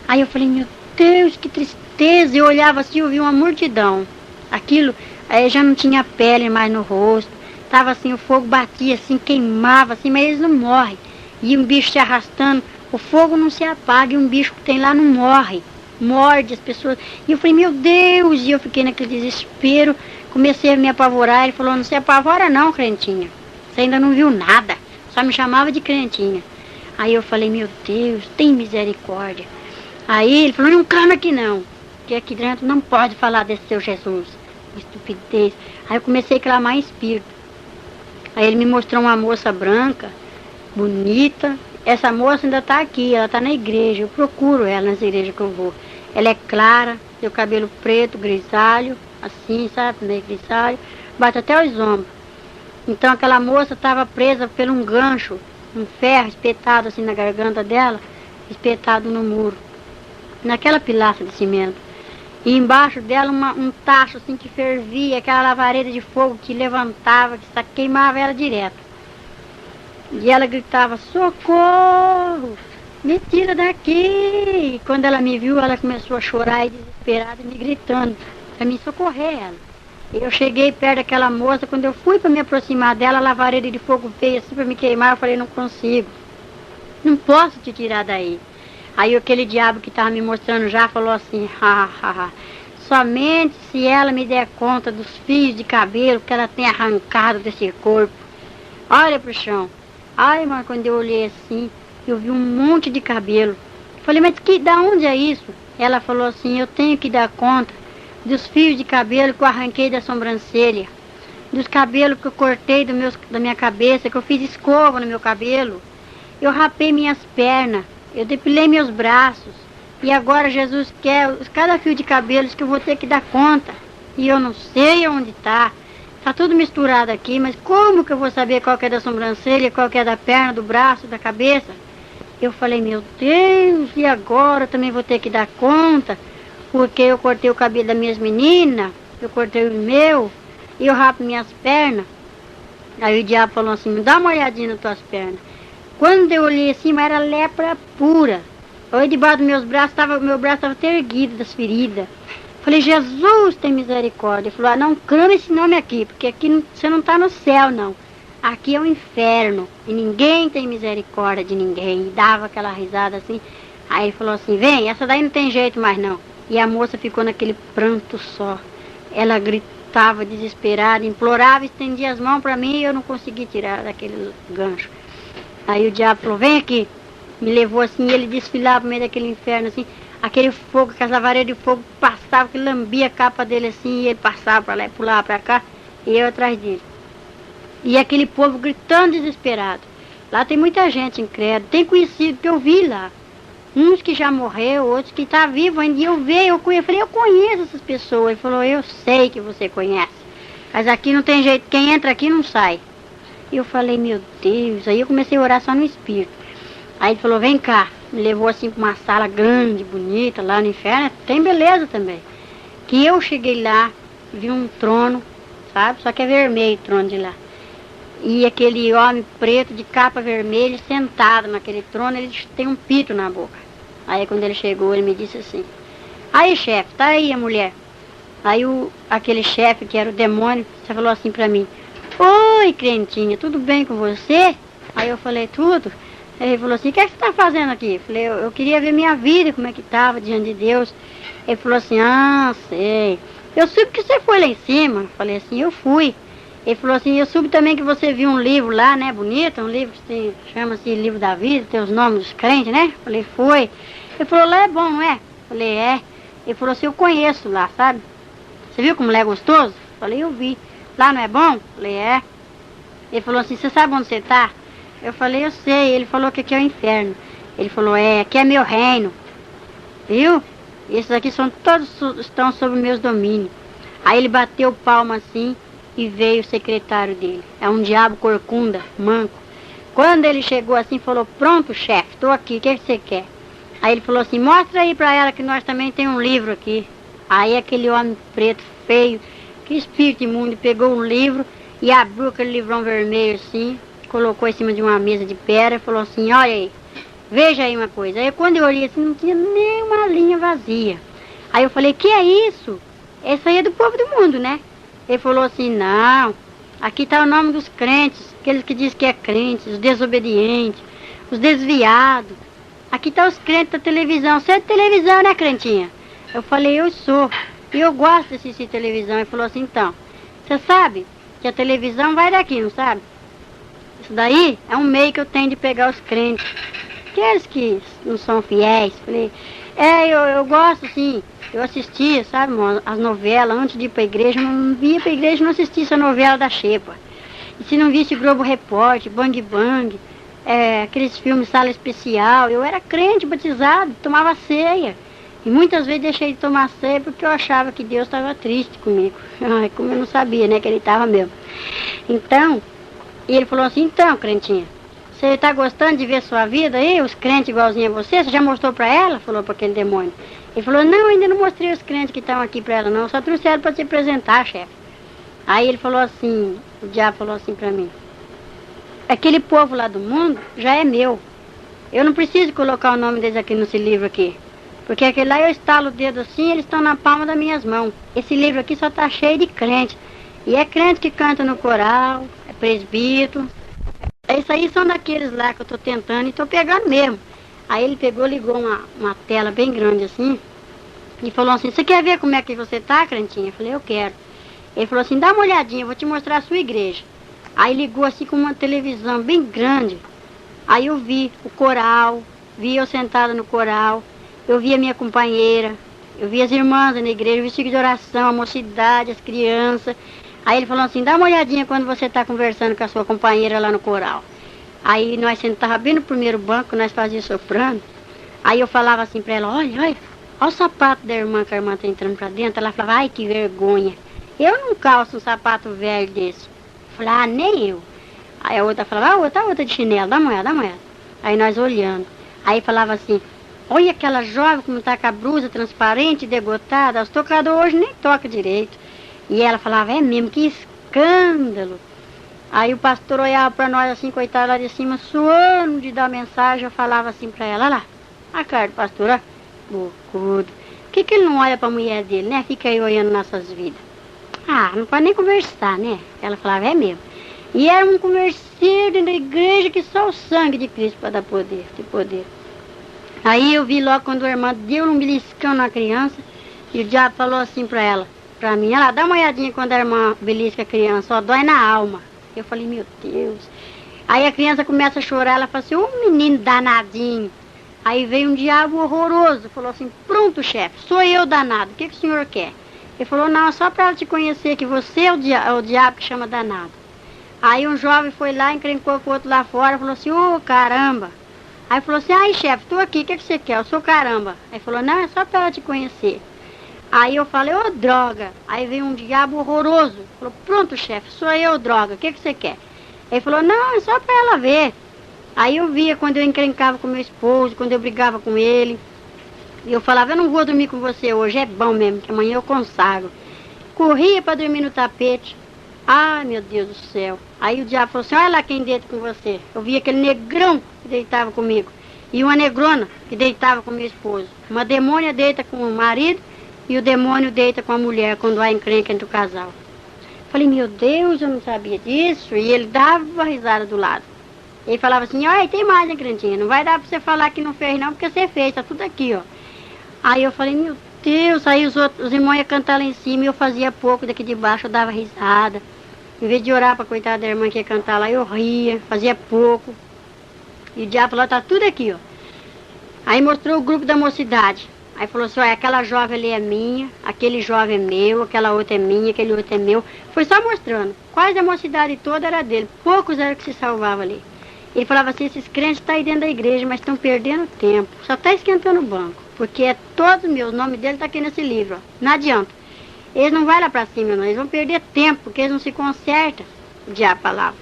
Aí eu falei, meu Deus, que tristeza. Eu olhava assim, eu vi uma multidão. Aquilo, aí já não tinha pele mais no rosto. Tava assim, o fogo batia assim, queimava assim, mas eles não morrem. E um bicho se arrastando, o fogo não se apaga e um bicho que tem lá não morre. Morde as pessoas. E eu falei, meu Deus, e eu fiquei naquele desespero, comecei a me apavorar. Ele falou, não se apavora não, crentinha, você ainda não viu nada, só me chamava de crentinha. Aí eu falei, meu Deus, tem misericórdia. Aí ele falou, não clama aqui não, que aqui dentro não pode falar desse seu Jesus, estupidez. Aí eu comecei a clamar em espírito. Aí ele me mostrou uma moça branca, bonita. Essa moça ainda está aqui, ela está na igreja, eu procuro ela nas igrejas que eu vou. Ela é clara, tem o cabelo preto, grisalho, assim, sabe, meio grisalho, bate até os ombros. Então aquela moça estava presa por um gancho, um ferro espetado assim na garganta dela, espetado no muro, naquela pilastra de cimento. E embaixo dela um tacho assim que fervia, aquela lavareda de fogo que levantava, que queimava ela direto. E ela gritava, socorro, me tira daqui. E quando ela me viu, ela começou a chorar e desesperada, me gritando para me socorrer ela. Eu cheguei perto daquela moça, quando eu fui para me aproximar dela, a lavareda de fogo veio assim para me queimar, eu falei, não consigo, não posso te tirar daí. Aí aquele diabo que estava me mostrando já falou assim, somente se ela me der conta dos fios de cabelo que ela tem arrancado desse corpo. Olha pro chão. Ai, mas quando eu olhei assim, eu vi um monte de cabelo. Falei, mas da onde é isso? Ela falou assim, eu tenho que dar conta dos fios de cabelo que eu arranquei da sobrancelha, dos cabelos que eu cortei da minha cabeça, que eu fiz escova no meu cabelo. Eu rapei minhas pernas, eu depilei meus braços. E agora Jesus quer cada fio de cabelos que eu vou ter que dar conta. E eu não sei onde está. Tá tudo misturado aqui, mas como que eu vou saber qual que é da sobrancelha, qual que é da perna, do braço, da cabeça? Eu falei, meu Deus, e agora eu também vou ter que dar conta, porque eu cortei o cabelo das minhas meninas, eu cortei o meu, e eu rapo minhas pernas. Aí o diabo falou assim, me dá uma olhadinha nas tuas pernas. Quando eu olhei assim, era lepra pura. Olhei debaixo dos meus braços, meu braço estava até erguido das feridas. Falei, Jesus tem misericórdia. Ele falou, não clama esse nome aqui, porque aqui você não está no céu, não. Aqui é o inferno, e ninguém tem misericórdia de ninguém. E dava aquela risada assim. Aí ele falou assim, vem, essa daí não tem jeito mais não. E a moça ficou naquele pranto só. Ela gritava desesperada, implorava, estendia as mãos para mim e eu não consegui tirar daquele gancho. Aí o diabo falou, vem aqui. Me levou assim, e ele desfilava no meio daquele inferno assim. Aquele fogo, aquelas lavareiras de fogo passava, que lambia a capa dele assim, e ele passava para lá e pulava para cá, e eu atrás dele. E aquele povo gritando desesperado. Lá tem muita gente incrédula, tem conhecido que eu vi lá. Uns que já morreu, outros que tá vivo ainda, e eu falei, eu conheço essas pessoas. Ele falou, eu sei que você conhece, mas aqui não tem jeito, quem entra aqui não sai. E eu falei, meu Deus, aí eu comecei a orar só no espírito. Aí ele falou, vem cá. Me levou assim para uma sala grande, bonita, lá no inferno. Tem beleza também. Que eu cheguei lá, vi um trono, sabe? Só que é vermelho o trono de lá. E aquele homem preto de capa vermelha sentado naquele trono, ele tem um pito na boca. Aí quando ele chegou, ele me disse assim, aí chefe, tá aí a mulher. Aí aquele chefe, que era o demônio, você falou assim pra mim, oi crentinha, tudo bem com você? Aí eu falei, tudo. Ele falou assim, o que é que você está fazendo aqui? Eu falei, eu queria ver minha vida, como é que estava diante de Deus. Ele falou assim, sei. Eu soube que você foi lá em cima. Eu falei assim, eu fui. Ele falou assim, eu soube também que você viu um livro lá, né, bonito, um livro que chama-se Livro da Vida, tem os nomes dos crentes, né? Eu falei, foi. Ele falou, lá é bom, não é? Eu falei, é. Ele falou assim, eu conheço lá, sabe? Você viu como lá é gostoso? Eu falei, eu vi. Lá não é bom? Eu falei, é. Ele falou assim, você sabe onde você está? Eu falei, eu sei. Ele falou que aqui é o inferno. Ele falou, aqui é meu reino. Viu? Esses aqui são todos estão sob meus domínios. Aí ele bateu palma assim e veio o secretário dele. É um diabo corcunda, manco. Quando ele chegou assim, falou, pronto, chefe, estou aqui, o que você quer? Aí ele falou assim, mostra aí pra ela que nós também tem um livro aqui. Aí aquele homem preto, feio, que espírito imundo, pegou um livro e abriu aquele livrão vermelho assim, colocou em cima de uma mesa de pedra e falou assim, olha aí, veja aí uma coisa. Aí quando eu olhei assim, não tinha nem uma linha vazia. Aí eu falei, que é isso? Esse aí é do povo do mundo, né? Ele falou assim, não, aqui está o nome dos crentes, aqueles que dizem que é crentes, os desobedientes, os desviados. Aqui está os crentes da televisão. Você é de televisão, né, crentinha? Eu falei, eu sou. E eu gosto de assistir televisão. Ele falou assim, então, você sabe que a televisão vai daqui, não sabe? Isso daí é um meio que eu tenho de pegar os crentes. Aqueles que não são fiéis. Falei, eu gosto, sim. Eu assistia, sabe, as novelas, antes de ir pra igreja, eu não via pra igreja, não assistia essa novela da Xepa. E se não visse Globo Repórter, Bang Bang, aqueles filmes Sala Especial, eu era crente, batizado, tomava ceia. E muitas vezes deixei de tomar ceia porque eu achava que Deus estava triste comigo. Como eu não sabia, né, que ele estava mesmo. Então, ele falou assim, então, crentinha, você está gostando de ver sua vida aí, os crentes igualzinho a você? Você já mostrou para ela? Falou para aquele demônio. Ele falou, não, ainda não mostrei os crentes que estão aqui para ela não, só trouxe ela para te apresentar, chefe. Aí ele falou assim, o diabo falou assim para mim, aquele povo lá do mundo já é meu. Eu não preciso colocar o nome deles aqui nesse livro aqui. Porque aquele lá eu estalo o dedo assim, eles estão na palma das minhas mãos. Esse livro aqui só está cheio de crente. E é crente que canta no coral, é presbítero. Isso aí são daqueles lá que eu estou tentando e estou pegando mesmo. Aí ele pegou, ligou uma tela bem grande assim e falou assim, você quer ver como é que você está, crentinha? Eu falei, eu quero. Ele falou assim, dá uma olhadinha, eu vou te mostrar a sua igreja. Aí ligou assim com uma televisão bem grande. Aí eu vi o coral, vi eu sentada no coral, eu vi a minha companheira, eu vi as irmãs na igreja, vestido de oração, a mocidade, as crianças. Aí ele falou assim, dá uma olhadinha quando você está conversando com a sua companheira lá no coral. Aí nós sentávamos bem no primeiro banco, nós fazíamos soprando. Aí eu falava assim para ela, olha o sapato da irmã, que a irmã está entrando para dentro. Ela falava, ai que vergonha, eu não calço um sapato velho desse. Eu falei, nem eu. Aí a outra falava, outra de chinelo, dá uma olhada. Aí nós olhando. Aí falava assim, olha aquela jovem como está com a blusa transparente, degotada, os tocadores hoje nem toca direito. E ela falava, é mesmo, que escândalo. Aí o pastor olhava para nós assim, coitado lá de cima, suando de dar mensagem. Eu falava assim para ela, olha lá, a cara do pastor, ó, bocudo. Por que ele não olha para a mulher dele, né? Fica aí olhando nossas vidas. Não pode nem conversar, né? Ela falava, é mesmo. E era um converseiro da igreja que só o sangue de Cristo para dar poder, ter poder. Aí eu vi logo quando a irmã deu um beliscão na criança e o diabo falou assim para ela, para mim, ela dá uma olhadinha quando a irmã belisca a criança, ó, dói na alma. Eu falei, meu Deus. Aí a criança começa a chorar, ela fala assim, menino danadinho. Aí veio um diabo horroroso, falou assim, pronto, chefe, sou eu danado, o que o senhor quer? Ele falou, não, só para ela te conhecer que você é o diabo que chama danado. Aí um jovem foi lá, encrencou com o outro lá fora, falou assim, caramba. Aí falou assim, ai chefe, tô aqui, o que você quer? Eu sou caramba. Aí falou, não, é só para ela te conhecer. Aí eu falei, droga. Aí veio um diabo horroroso. Falou, pronto, chefe, sou eu, droga, o que você quer? Ele falou, não, é só para ela ver. Aí eu via quando eu encrencava com meu esposo, quando eu brigava com ele. E eu falava, eu não vou dormir com você hoje, é bom mesmo, que amanhã eu consagro. Corria para dormir no tapete. Ai, meu Deus do céu. Aí o diabo falou assim, olha lá quem deita com você. Eu vi aquele negrão que deitava comigo. E uma negrona que deitava com meu esposo. Uma demônia deita com o marido e o demônio deita com a mulher quando há encrenca entre o casal. Falei, meu Deus, eu não sabia disso. E ele dava risada do lado. Ele falava assim, olha, tem mais, né, crentinha? Não vai dar pra você falar que não fez não, porque você fez, tá tudo aqui, ó. Aí eu falei, meu Deus, aí os irmãos iam cantar lá em cima e eu fazia pouco daqui de baixo, eu dava risada. Em vez de orar pra coitada da irmã que ia cantar lá, eu ria, fazia pouco. E o diabo falou, tá tudo aqui, ó. Aí mostrou o grupo da mocidade. Aí falou assim, olha, aquela jovem ali é minha, aquele jovem é meu, aquela outra é minha, aquele outro é meu. Foi só mostrando. Quase a mocidade toda era dele, poucos eram que se salvavam ali. Ele falava assim, esses crentes estão aí dentro da igreja, mas estão perdendo tempo, só está esquentando o banco, porque é todos meus, o nome dele está aqui nesse livro, ó. Não adianta. Eles não vão lá para cima, não, eles vão perder tempo, porque eles não se consertam, o diabo falava.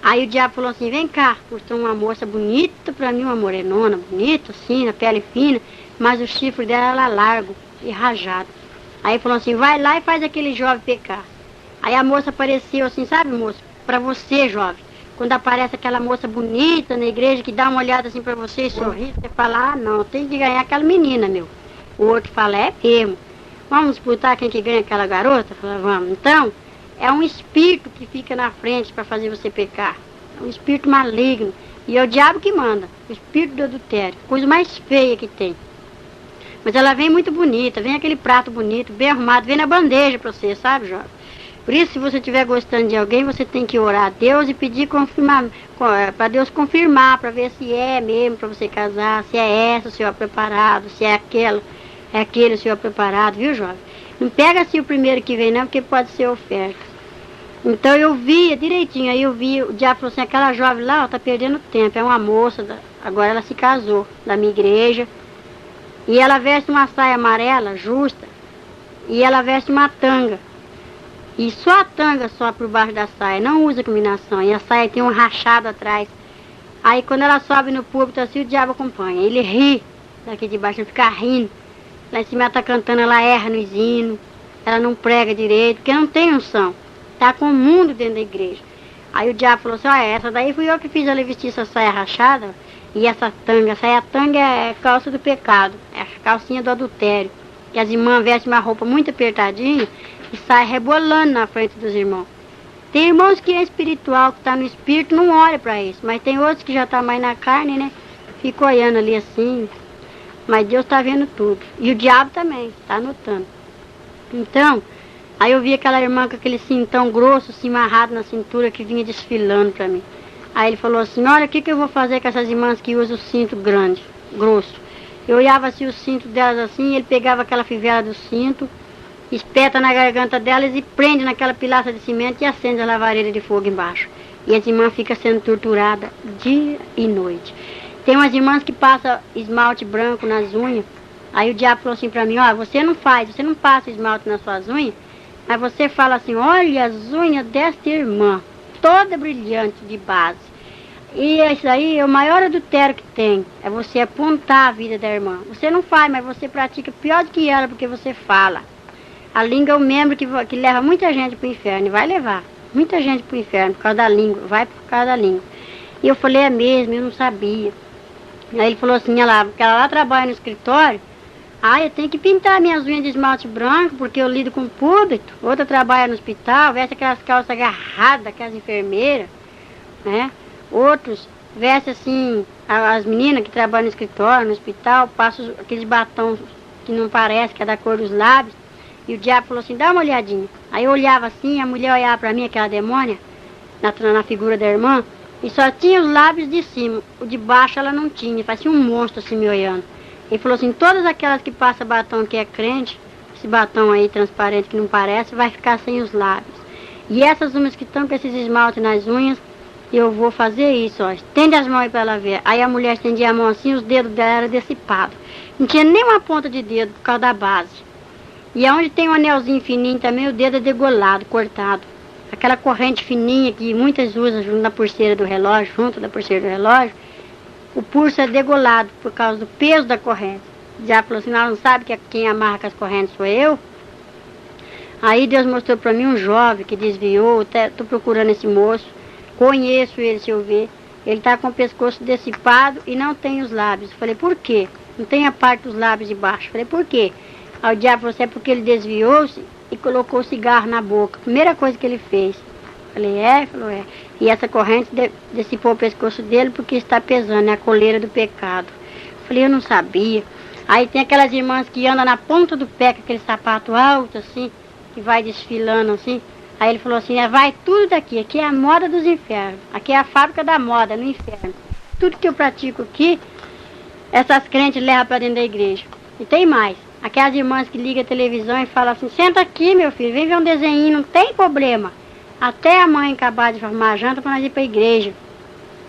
Aí o diabo falou assim, vem cá, mostrou uma moça bonita para mim, uma morenona, bonita assim, na pele fina, mas o chifre dela era largo e rajado. Aí falou assim, vai lá e faz aquele jovem pecar. Aí a moça apareceu assim, sabe moço, para você jovem. Quando aparece aquela moça bonita na igreja que dá uma olhada assim pra você e sorri, você fala, ah não, tem que ganhar aquela menina, meu. O outro fala, é mesmo. Vamos disputar quem que ganha aquela garota? Fala, vamos. Então, é um espírito que fica na frente para fazer você pecar. É um espírito maligno. E é o diabo que manda, o espírito do adultério. Coisa mais feia que tem. Mas ela vem muito bonita, vem aquele prato bonito, bem arrumado, vem na bandeja pra você, sabe, jovem? Por isso, se você estiver gostando de alguém, você tem que orar a Deus e pedir para Deus confirmar, para ver se é mesmo para você casar, se é essa o senhor preparado, se é aquele o senhor preparado, viu, jovem? Não pega assim o primeiro que vem não, porque pode ser oferta. Então eu via direitinho, aí eu vi, o diabo falou assim, aquela jovem lá, ó, tá perdendo tempo, é uma moça, agora ela se casou, da minha igreja, e ela veste uma saia amarela, justa, e ela veste uma tanga. E só a tanga só por baixo da saia, não usa combinação. E a saia tem um rachado atrás. Aí quando ela sobe no púlpito assim, o diabo acompanha. Ele ri daqui de baixo, ele fica rindo. Lá em cima ela tá cantando, ela erra nos hinos. Ela não prega direito, porque não tem unção. Tá com o mundo dentro da igreja. Aí o diabo falou assim, olha, essa daí fui eu que fiz ela vestir essa saia rachada. E essa tanga é calça do pecado. É a calcinha do adultério. Que as irmãs vestem uma roupa muito apertadinha e sai rebolando na frente dos irmãos. Tem irmãos que é espiritual, que está no espírito, não olha para isso. Mas tem outros que já está mais na carne, né? Fica olhando ali assim. Mas Deus está vendo tudo. E o diabo também, está anotando. Então, aí eu vi aquela irmã com aquele cintão grosso, assim, amarrado na cintura, que vinha desfilando para mim. Aí ele falou assim, olha, o que eu vou fazer com essas irmãs que usam o cinto grande, grosso? Eu olhava assim o cinto delas assim, ele pegava aquela fivela do cinto, espeta na garganta delas e prende naquela pilaça de cimento e acende a lavareira de fogo embaixo. E as irmãs ficam sendo torturadas dia e noite. Tem umas irmãs que passam esmalte branco nas unhas. Aí o diabo falou assim pra mim, ó, você não passa esmalte nas suas unhas, mas você fala assim, olha as unhas desta irmã, toda brilhante de base. E isso aí é o maior adultério que tem, é você apontar a vida da irmã. Você não faz, mas você pratica pior do que ela, porque você fala. A língua é o membro que leva muita gente para o inferno, e vai levar muita gente para o inferno por causa da língua, vai por causa da língua. E eu falei, é mesmo, eu não sabia. Aí ele falou assim, olha lá, porque ela lá trabalha no escritório, eu tenho que pintar minhas unhas de esmalte branco, porque eu lido com público. Outra trabalha no hospital, veste aquelas calças agarradas, aquelas enfermeiras, né? Outros vestem assim, as meninas que trabalham no escritório, no hospital, passam aqueles batons que não parece, que é da cor dos lábios. E o diabo falou assim, dá uma olhadinha. Aí eu olhava assim, a mulher olhava pra mim, aquela demônia, na figura da irmã, e só tinha os lábios de cima, o de baixo ela não tinha, parecia um monstro assim me olhando. Ele falou assim, todas aquelas que passam batom que é crente, esse batom aí transparente que não parece, vai ficar sem os lábios. E essas unhas que estão com esses esmaltes nas unhas, eu vou fazer isso, ó, estende as mãos aí pra ela ver. Aí a mulher estendia a mão assim, os dedos dela eram dissipados. Não tinha nem uma ponta de dedo por causa da base. E aonde tem um anelzinho fininho também, o dedo é degolado, cortado. Aquela corrente fininha que muitas usam junto da pulseira do relógio, o pulso é degolado por causa do peso da corrente. Já falou assim, ela não sabe que quem amarra com as correntes sou eu? Aí Deus mostrou para mim um jovem que desviou, estou procurando esse moço, conheço ele se eu ver. Ele está com o pescoço dissipado e não tem os lábios. Eu falei, por quê? Não tem a parte dos lábios de baixo. Eu falei, por quê? Aí o diabo falou assim, é porque ele desviou-se e colocou o cigarro na boca. Primeira coisa que ele fez. Eu falei, é? Ele falou, é. E essa corrente dissipou o pescoço dele porque está pesando, é a coleira do pecado. Eu falei, eu não sabia. Aí tem aquelas irmãs que andam na ponta do pé com aquele sapato alto assim, que vai desfilando assim. Aí ele falou assim, vai tudo daqui, aqui é a moda dos infernos. Aqui é a fábrica da moda, no inferno. Tudo que eu pratico aqui, essas crentes levam para dentro da igreja. E tem mais. Aquelas irmãs que ligam a televisão e falam assim, senta aqui, meu filho, vem ver um desenho, não tem problema. Até a mãe acabar de formar a janta para nós ir para a igreja.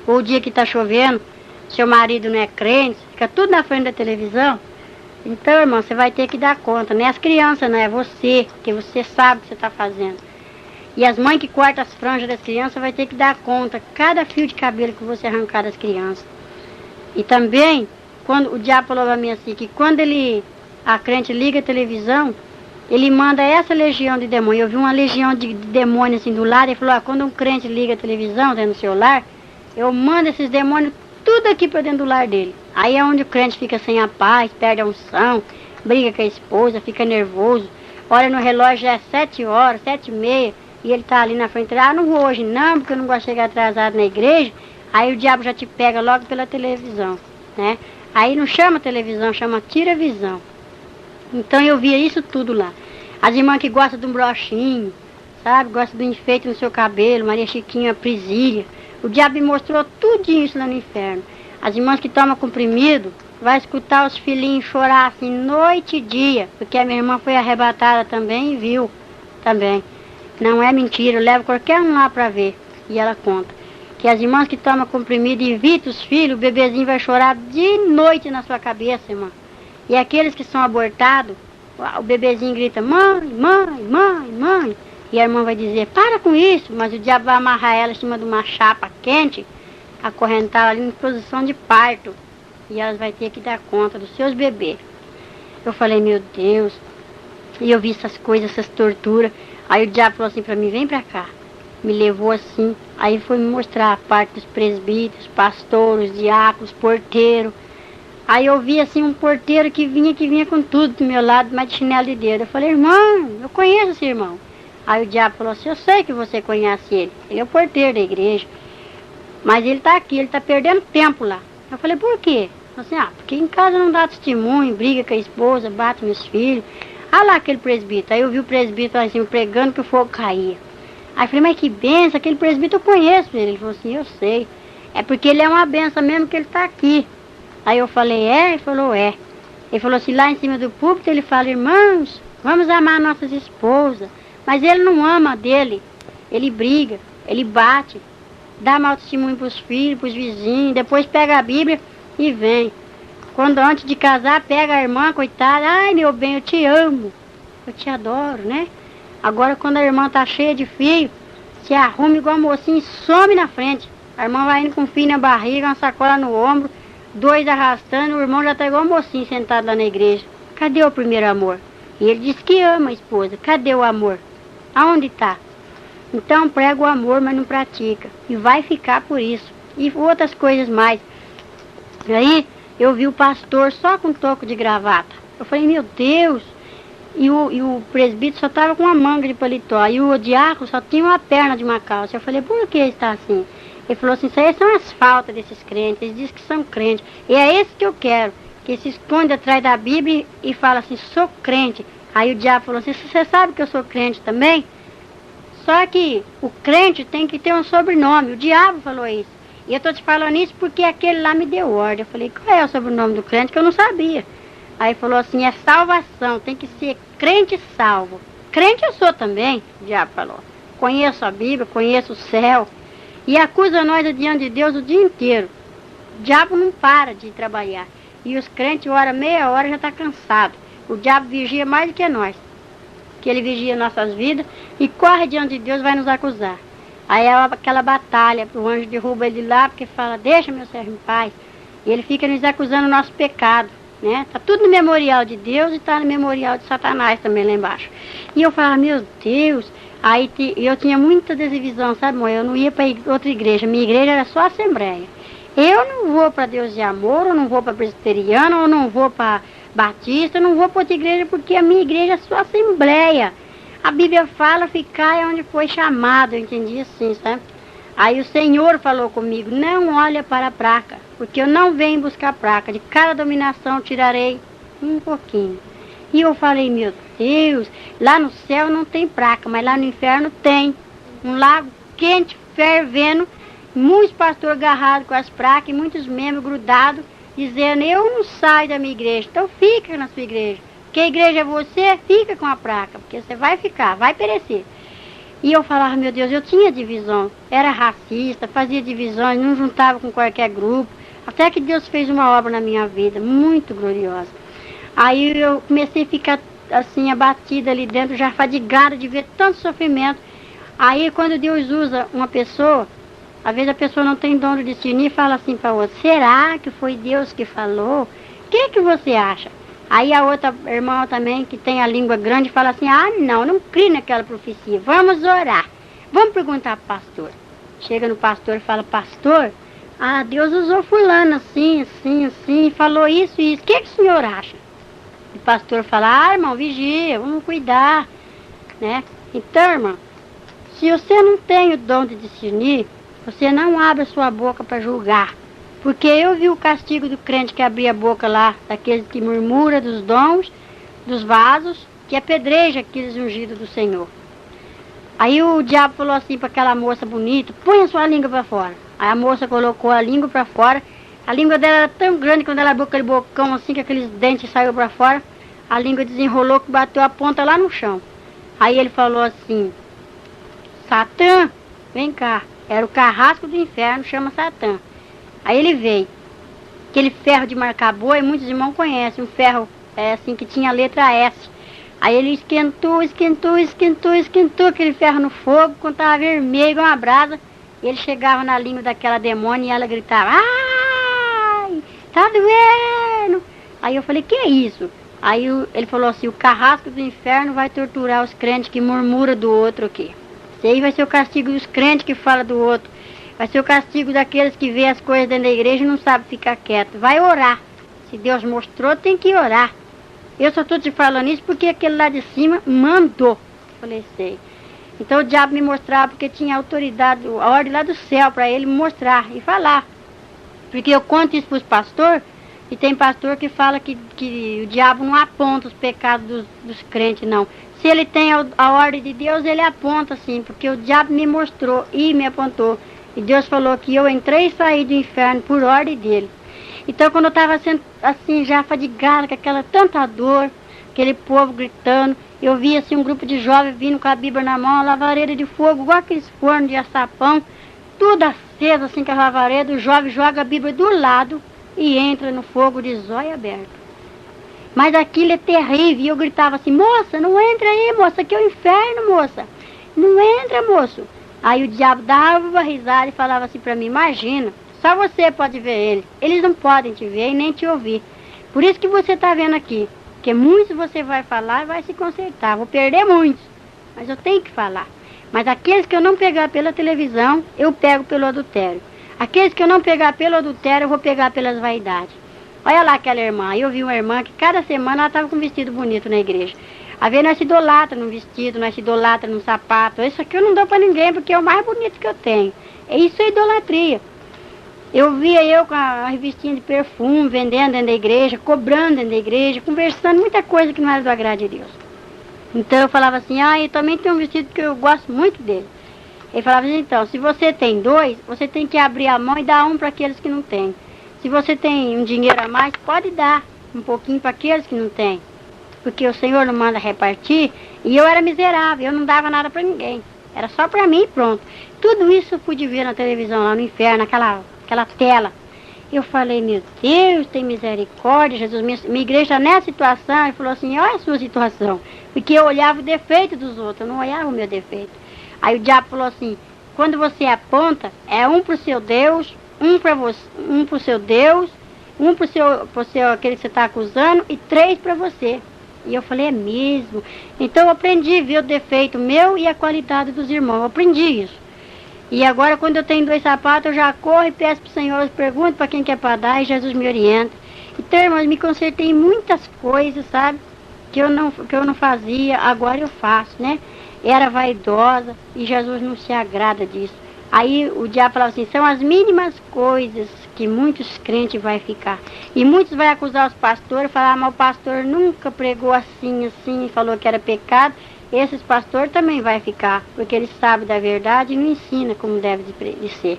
Ou o dia que está chovendo, seu marido não é crente, fica tudo na frente da televisão. Então, irmão, você vai ter que dar conta. Não é as crianças, não é você, porque você sabe o que você está fazendo. E as mães que cortam as franjas das crianças vai ter que dar conta cada fio de cabelo que você arrancar das crianças. E também, quando o diabo falou para mim assim, que quando a crente liga a televisão, ele manda essa legião de demônios. Eu vi uma legião de demônios assim do lado, ele falou, quando um crente liga a televisão dentro do seu lar, eu mando esses demônios tudo aqui para dentro do lar dele. Aí é onde o crente fica sem a paz, perde a unção, briga com a esposa, fica nervoso. Olha no relógio, já é 7 horas, 7h30, e ele tá ali na frente, não vou hoje não, porque eu não gosto de chegar atrasado na igreja. Aí o diabo já te pega logo pela televisão, né? Aí não chama televisão, chama tira-visão. Então eu via isso tudo lá. As irmãs que gostam de um brochinho, sabe? Gostam do enfeite no seu cabelo, Maria Chiquinha, Prisília. O diabo me mostrou tudo isso lá no inferno. As irmãs que tomam comprimido, vai escutar os filhinhos chorar assim noite e dia, porque a minha irmã foi arrebatada também e viu também. Não é mentira, eu levo qualquer um lá para ver. E ela conta que as irmãs que tomam comprimido e evitam os filhos, o bebezinho vai chorar de noite na sua cabeça, irmã. E aqueles que são abortados, o bebezinho grita, mãe, mãe, mãe, mãe. E a irmã vai dizer, para com isso, mas o diabo vai amarrar ela em cima de uma chapa quente, acorrentá-la ali em posição de parto. E elas vão ter que dar conta dos seus bebês. Eu falei, meu Deus. E eu vi essas coisas, essas torturas. Aí o diabo falou assim para mim, vem pra cá. Me levou assim. Aí foi me mostrar a parte dos presbíteros, pastores, diáconos, porteiro. Aí eu vi assim um porteiro que vinha com tudo do meu lado, mas de chinelo de dedo. Eu falei, irmão, eu conheço esse irmão. Aí o diabo falou assim, eu sei que você conhece ele. Ele é o porteiro da igreja. Mas ele tá aqui, ele tá perdendo tempo lá. Eu falei, por quê? Ele falou assim, porque em casa não dá testemunho, briga com a esposa, bate meus filhos. Ah lá aquele presbítero. Aí eu vi o presbítero assim, pregando que o fogo caía. Aí eu falei, mas que benção, aquele presbítero eu conheço ele. Ele falou assim, eu sei. É porque ele é uma benção mesmo que ele tá aqui. Aí eu falei, é? Ele falou, é. Ele falou assim, lá em cima do púlpito, ele fala, irmãos, vamos amar nossas esposas. Mas ele não ama a dele. Ele briga, ele bate, dá mau testemunho para os filhos, para os vizinhos, depois pega a Bíblia e vem. Quando antes de casar, pega a irmã, coitada, ai meu bem, eu te amo, eu te adoro, né? Agora quando a irmã tá cheia de filho, se arruma igual a mocinha e some na frente. A irmã vai indo com o filho na barriga, uma sacola no ombro, 2 arrastando, o irmão já tá igual a mocinha sentado lá na igreja. Cadê o primeiro amor? E ele diz que ama a esposa, cadê o amor? Aonde está? Então prega o amor, mas não pratica. E vai ficar por isso. E outras coisas mais. E aí eu vi o pastor só com toco de gravata. Eu falei, meu Deus. E o presbítero só estava com uma manga de paletó. E o diácono só tinha uma perna de uma calça. Eu falei, por que está assim? Ele falou assim, isso aí são as faltas desses crentes. Eles dizem que são crentes. E é esse que eu quero. Que se esconde atrás da Bíblia e fala assim, sou crente. Aí o diabo falou assim, você sabe que eu sou crente também? Só que o crente tem que ter um sobrenome. O diabo falou isso. E eu estou te falando isso porque aquele lá me deu ordem. Eu falei, qual é o sobrenome do crente? Que eu não sabia. Aí falou assim, é salvação. Tem que ser crente salvo. Crente eu sou também, o diabo falou. Conheço a Bíblia, conheço o céu. E acusa nós diante de Deus o dia inteiro. O diabo não para de trabalhar. E os crentes, meia hora, já está cansado. O diabo vigia mais do que nós. Que ele vigia nossas vidas e corre diante de Deus, vai nos acusar. Aí é aquela batalha, o anjo derruba ele lá, porque fala, deixa meu servo em paz. E ele fica nos acusando o nosso pecado, né? Tá tudo no memorial de Deus e tá no memorial de Satanás também lá embaixo. E eu falava, meu Deus, aí eu tinha muita desivisão, sabe, mãe? Eu não ia para outra igreja, minha igreja era só assembleia. Eu não vou para Deus de Amor, eu não vou para presbiteriana, eu não vou para batista, eu não vou para outra igreja porque a minha igreja é só assembleia. A Bíblia fala ficar é onde foi chamado, eu entendi assim, sabe? Aí o Senhor falou comigo, não olha para a placa, porque eu não venho buscar placa, de cada dominação tirarei um pouquinho. E eu falei, meu Deus, lá no céu não tem placa, mas lá no inferno tem. Um lago quente, fervendo, muitos pastores agarrados com as placas e muitos membros grudados dizendo, eu não saio da minha igreja, então fica na sua igreja. Porque a igreja é você, fica com a placa, porque você vai ficar, vai perecer. E eu falava, meu Deus, eu tinha divisão, era racista, fazia divisões, não juntava com qualquer grupo, até que Deus fez uma obra na minha vida, muito gloriosa. Aí eu comecei a ficar assim, abatida ali dentro, já fadigada de ver tanto sofrimento. Aí quando Deus usa uma pessoa, às vezes a pessoa não tem dom de discernir e fala assim para outra, será que foi Deus que falou? O que você acha? Aí a outra irmã também, que tem a língua grande, fala assim, não creio naquela profecia, vamos orar. Vamos perguntar para o pastor. Chega no pastor e fala, pastor, Deus usou fulano assim, assim, assim, falou isso e isso, o que o senhor acha? O pastor fala, irmão, vigia, vamos cuidar, né? Então, irmão, se você não tem o dom de discernir, você não abre a sua boca para julgar. Porque eu vi o castigo do crente que abria a boca lá, daqueles que murmura dos dons, dos vasos, que apedreja aqueles ungidos do Senhor. Aí o diabo falou assim para aquela moça bonita, põe a sua língua para fora. Aí a moça colocou a língua para fora, a língua dela era tão grande, quando ela abriu aquele bocão assim, que aqueles dentes saíram para fora, a língua desenrolou, que bateu a ponta lá no chão. Aí ele falou assim, Satã, vem cá, era o carrasco do inferno, chama Satã. Aí ele veio, aquele ferro de marcar boi, muitos irmãos conhecem, um ferro assim que tinha a letra S. Aí ele esquentou aquele ferro no fogo, quando estava vermelho, igual uma brasa, ele chegava na língua daquela demônia e ela gritava, ai, tá doendo. Aí eu falei, que é isso? Aí ele falou assim, o carrasco do inferno vai torturar os crentes que murmuram do outro aqui. Esse aí vai ser o castigo dos crentes que falam do outro. Vai ser o castigo daqueles que vê as coisas dentro da igreja e não sabem ficar quieto. Vai orar. Se Deus mostrou, tem que orar. Eu só estou te falando isso porque aquele lá de cima mandou. Falei, sei. Então o diabo me mostrava porque tinha autoridade, a ordem lá do céu para ele mostrar e falar. Porque eu conto isso para os pastores e tem pastor que fala que o diabo não aponta os pecados dos crentes, não. Se ele tem a ordem de Deus, ele aponta sim, porque o diabo me mostrou e me apontou. E Deus falou que eu entrei e saí do inferno por ordem dele. Então quando eu estava sendo assim, já fadigada, com aquela tanta dor, aquele povo gritando, eu vi assim um grupo de jovens vindo com a Bíblia na mão, a lavareira de fogo, igual aqueles fornos de assar-pão, tudo aceso assim com a lavareira, o jovem joga a Bíblia do lado e entra no fogo de zóio aberto. Mas aquilo é terrível, e eu gritava assim, moça, não entra aí, moça, aqui é o inferno, moça. Não entra, moço. Aí o diabo dava uma risada e falava assim para mim, imagina, só você pode ver eles. Eles não podem te ver e nem te ouvir. Por isso que você está vendo aqui. Porque muitos você vai falar e vai se consertar. Vou perder muitos, mas eu tenho que falar. Mas aqueles que eu não pegar pela televisão, eu pego pelo adultério. Aqueles que eu não pegar pelo adultério, eu vou pegar pelas vaidades. Olha lá aquela irmã. Eu vi uma irmã que cada semana ela estava com um vestido bonito na igreja. Às vezes nós se idolatra num vestido, nós se idolatra num sapato. Isso aqui eu não dou para ninguém, porque é o mais bonito que eu tenho. Isso é idolatria. Eu via eu com a revistinha de perfume, vendendo dentro da igreja, cobrando dentro da igreja, conversando muita coisa que não era do agrado de Deus. Então eu falava assim, eu também tenho um vestido que eu gosto muito dele. Ele falava assim, então, se você tem dois, você tem que abrir a mão e dar um para aqueles que não têm. Se você tem um dinheiro a mais, pode dar um pouquinho para aqueles que não têm. Porque o Senhor não manda repartir, e eu era miserável, eu não dava nada para ninguém. Era só para mim e pronto. Tudo isso eu pude ver na televisão, lá no inferno, aquela tela. Eu falei, meu Deus, tem misericórdia, Jesus, minha igreja está nessa situação. Ele falou assim, olha a sua situação. Porque eu olhava o defeito dos outros, eu não olhava o meu defeito. Aí o diabo falou assim, quando você aponta, é um para o seu Deus, um para você, um para o seu Deus, um para o seu aquele que você está acusando, e 3 para você. E eu falei, é mesmo? Então eu aprendi a ver o defeito meu e a qualidade dos irmãos. Eu aprendi isso. E agora quando eu tenho 2 sapatos, eu já corro e peço para o Senhor, eu pergunto para quem quer para dar e Jesus me orienta. Então, irmãos, me consertei em muitas coisas, sabe? Que eu não fazia, agora eu faço, né? Era vaidosa e Jesus não se agrada disso. Aí o diabo falava assim, são as mínimas coisas que muitos crentes vai ficar. E muitos vai acusar os pastores, falar, mas o pastor nunca pregou assim, e falou que era pecado. Esses pastores também vai ficar, porque eles sabem da verdade e não ensinam como deve de ser.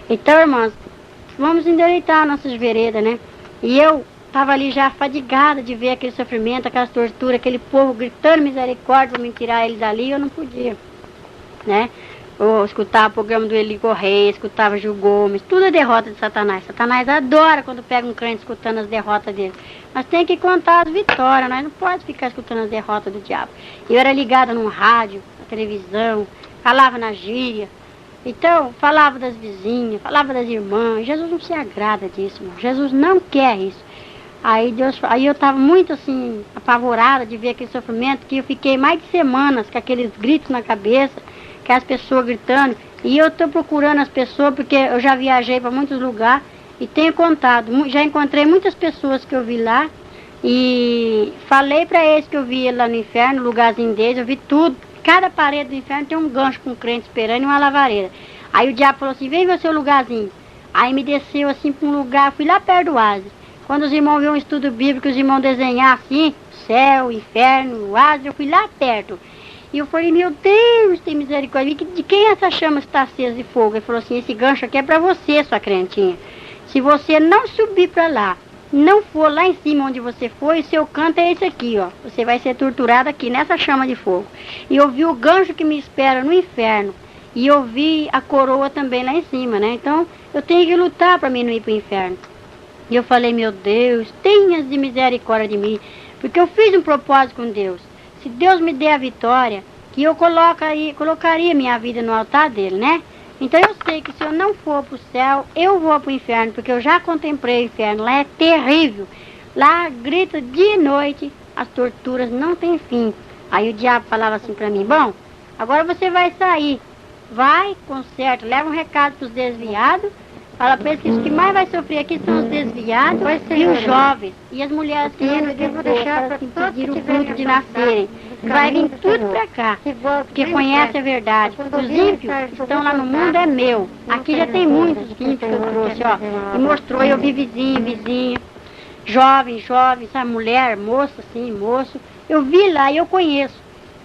Então, irmãos, vamos endireitar nossas veredas, né? E eu estava ali já fadigada de ver aquele sofrimento, aquelas torturas, aquele povo gritando misericórdia para me tirar eles dali, eu não podia, né? Eu escutava o programa do Eli Correia, escutava Gil Gomes, tudo é derrota de Satanás. Satanás adora quando pega um crente escutando as derrotas dele. Mas tem que contar as vitórias, nós não podemos ficar escutando as derrotas do diabo. Eu era ligada no rádio, na televisão, falava na gíria. Então, falava das vizinhas, falava das irmãs. Jesus não se agrada disso, irmão. Jesus não quer isso. Aí eu estava muito assim, apavorada de ver aquele sofrimento, que eu fiquei mais de semanas com aqueles gritos na cabeça, com as pessoas gritando. E eu estou procurando as pessoas, porque eu já viajei para muitos lugares e tenho contado. Já encontrei muitas pessoas que eu vi lá e falei para eles que eu vi lá no inferno, no lugarzinho deles, eu vi tudo. Cada parede do inferno tem um gancho com um crente esperando e uma lavareira. Aí o diabo falou assim, vem ver o seu lugarzinho. Aí me desceu assim para um lugar, fui lá perto do oásis. Quando os irmãos viram um estudo bíblico, os irmãos desenhar assim, céu, inferno, oásis, eu fui lá perto. E eu falei, meu Deus, tem misericórdia. De quem essa chama está acesa de fogo? Ele falou assim, esse gancho aqui é para você, sua crentinha. Se você não subir para lá, não for lá em cima onde você foi, o seu canto é esse aqui, ó. Você vai ser torturado aqui, nessa chama de fogo. E eu vi o gancho que me espera no inferno. E eu vi a coroa também lá em cima, né? Então, eu tenho que lutar para mim não ir para o inferno. E eu falei, meu Deus, tenha de misericórdia de mim. Porque eu fiz um propósito com Deus. Se Deus me der a vitória, que eu colocaria minha vida no altar dele, né? Então eu sei que se eu não for para o céu, eu vou para o inferno, porque eu já contemplei o inferno, lá é terrível. Lá grita dia e noite, as torturas não têm fim. Aí o diabo falava assim para mim, bom, agora você vai sair, vai, conserta, leva um recado para os desviados, fala para eles que os que mais vai sofrer aqui são os desviados e os jovens. E as mulheres que eu vou deixar para impedir o fruto de nascerem. Vai vir tudo para cá, porque conhece a verdade. Os ímpios que estão lá no mundo é meu. Aqui já tem muitos ímpios que eu trouxe, ó. E mostrou, eu vi vizinha, jovem, essa mulher, moça, assim, moço. Eu vi lá e eu conheço.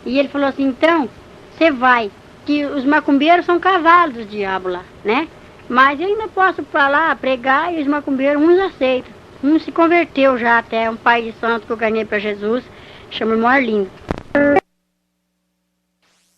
E ele falou assim, então, você vai. Que os macumbeiros são cavalos do diabo lá, né? Mas eu ainda posso para lá pregar e os macumbeiros, uns aceitam. Um se converteu já até, um pai de santo que eu ganhei para Jesus, chama irmão Arlindo.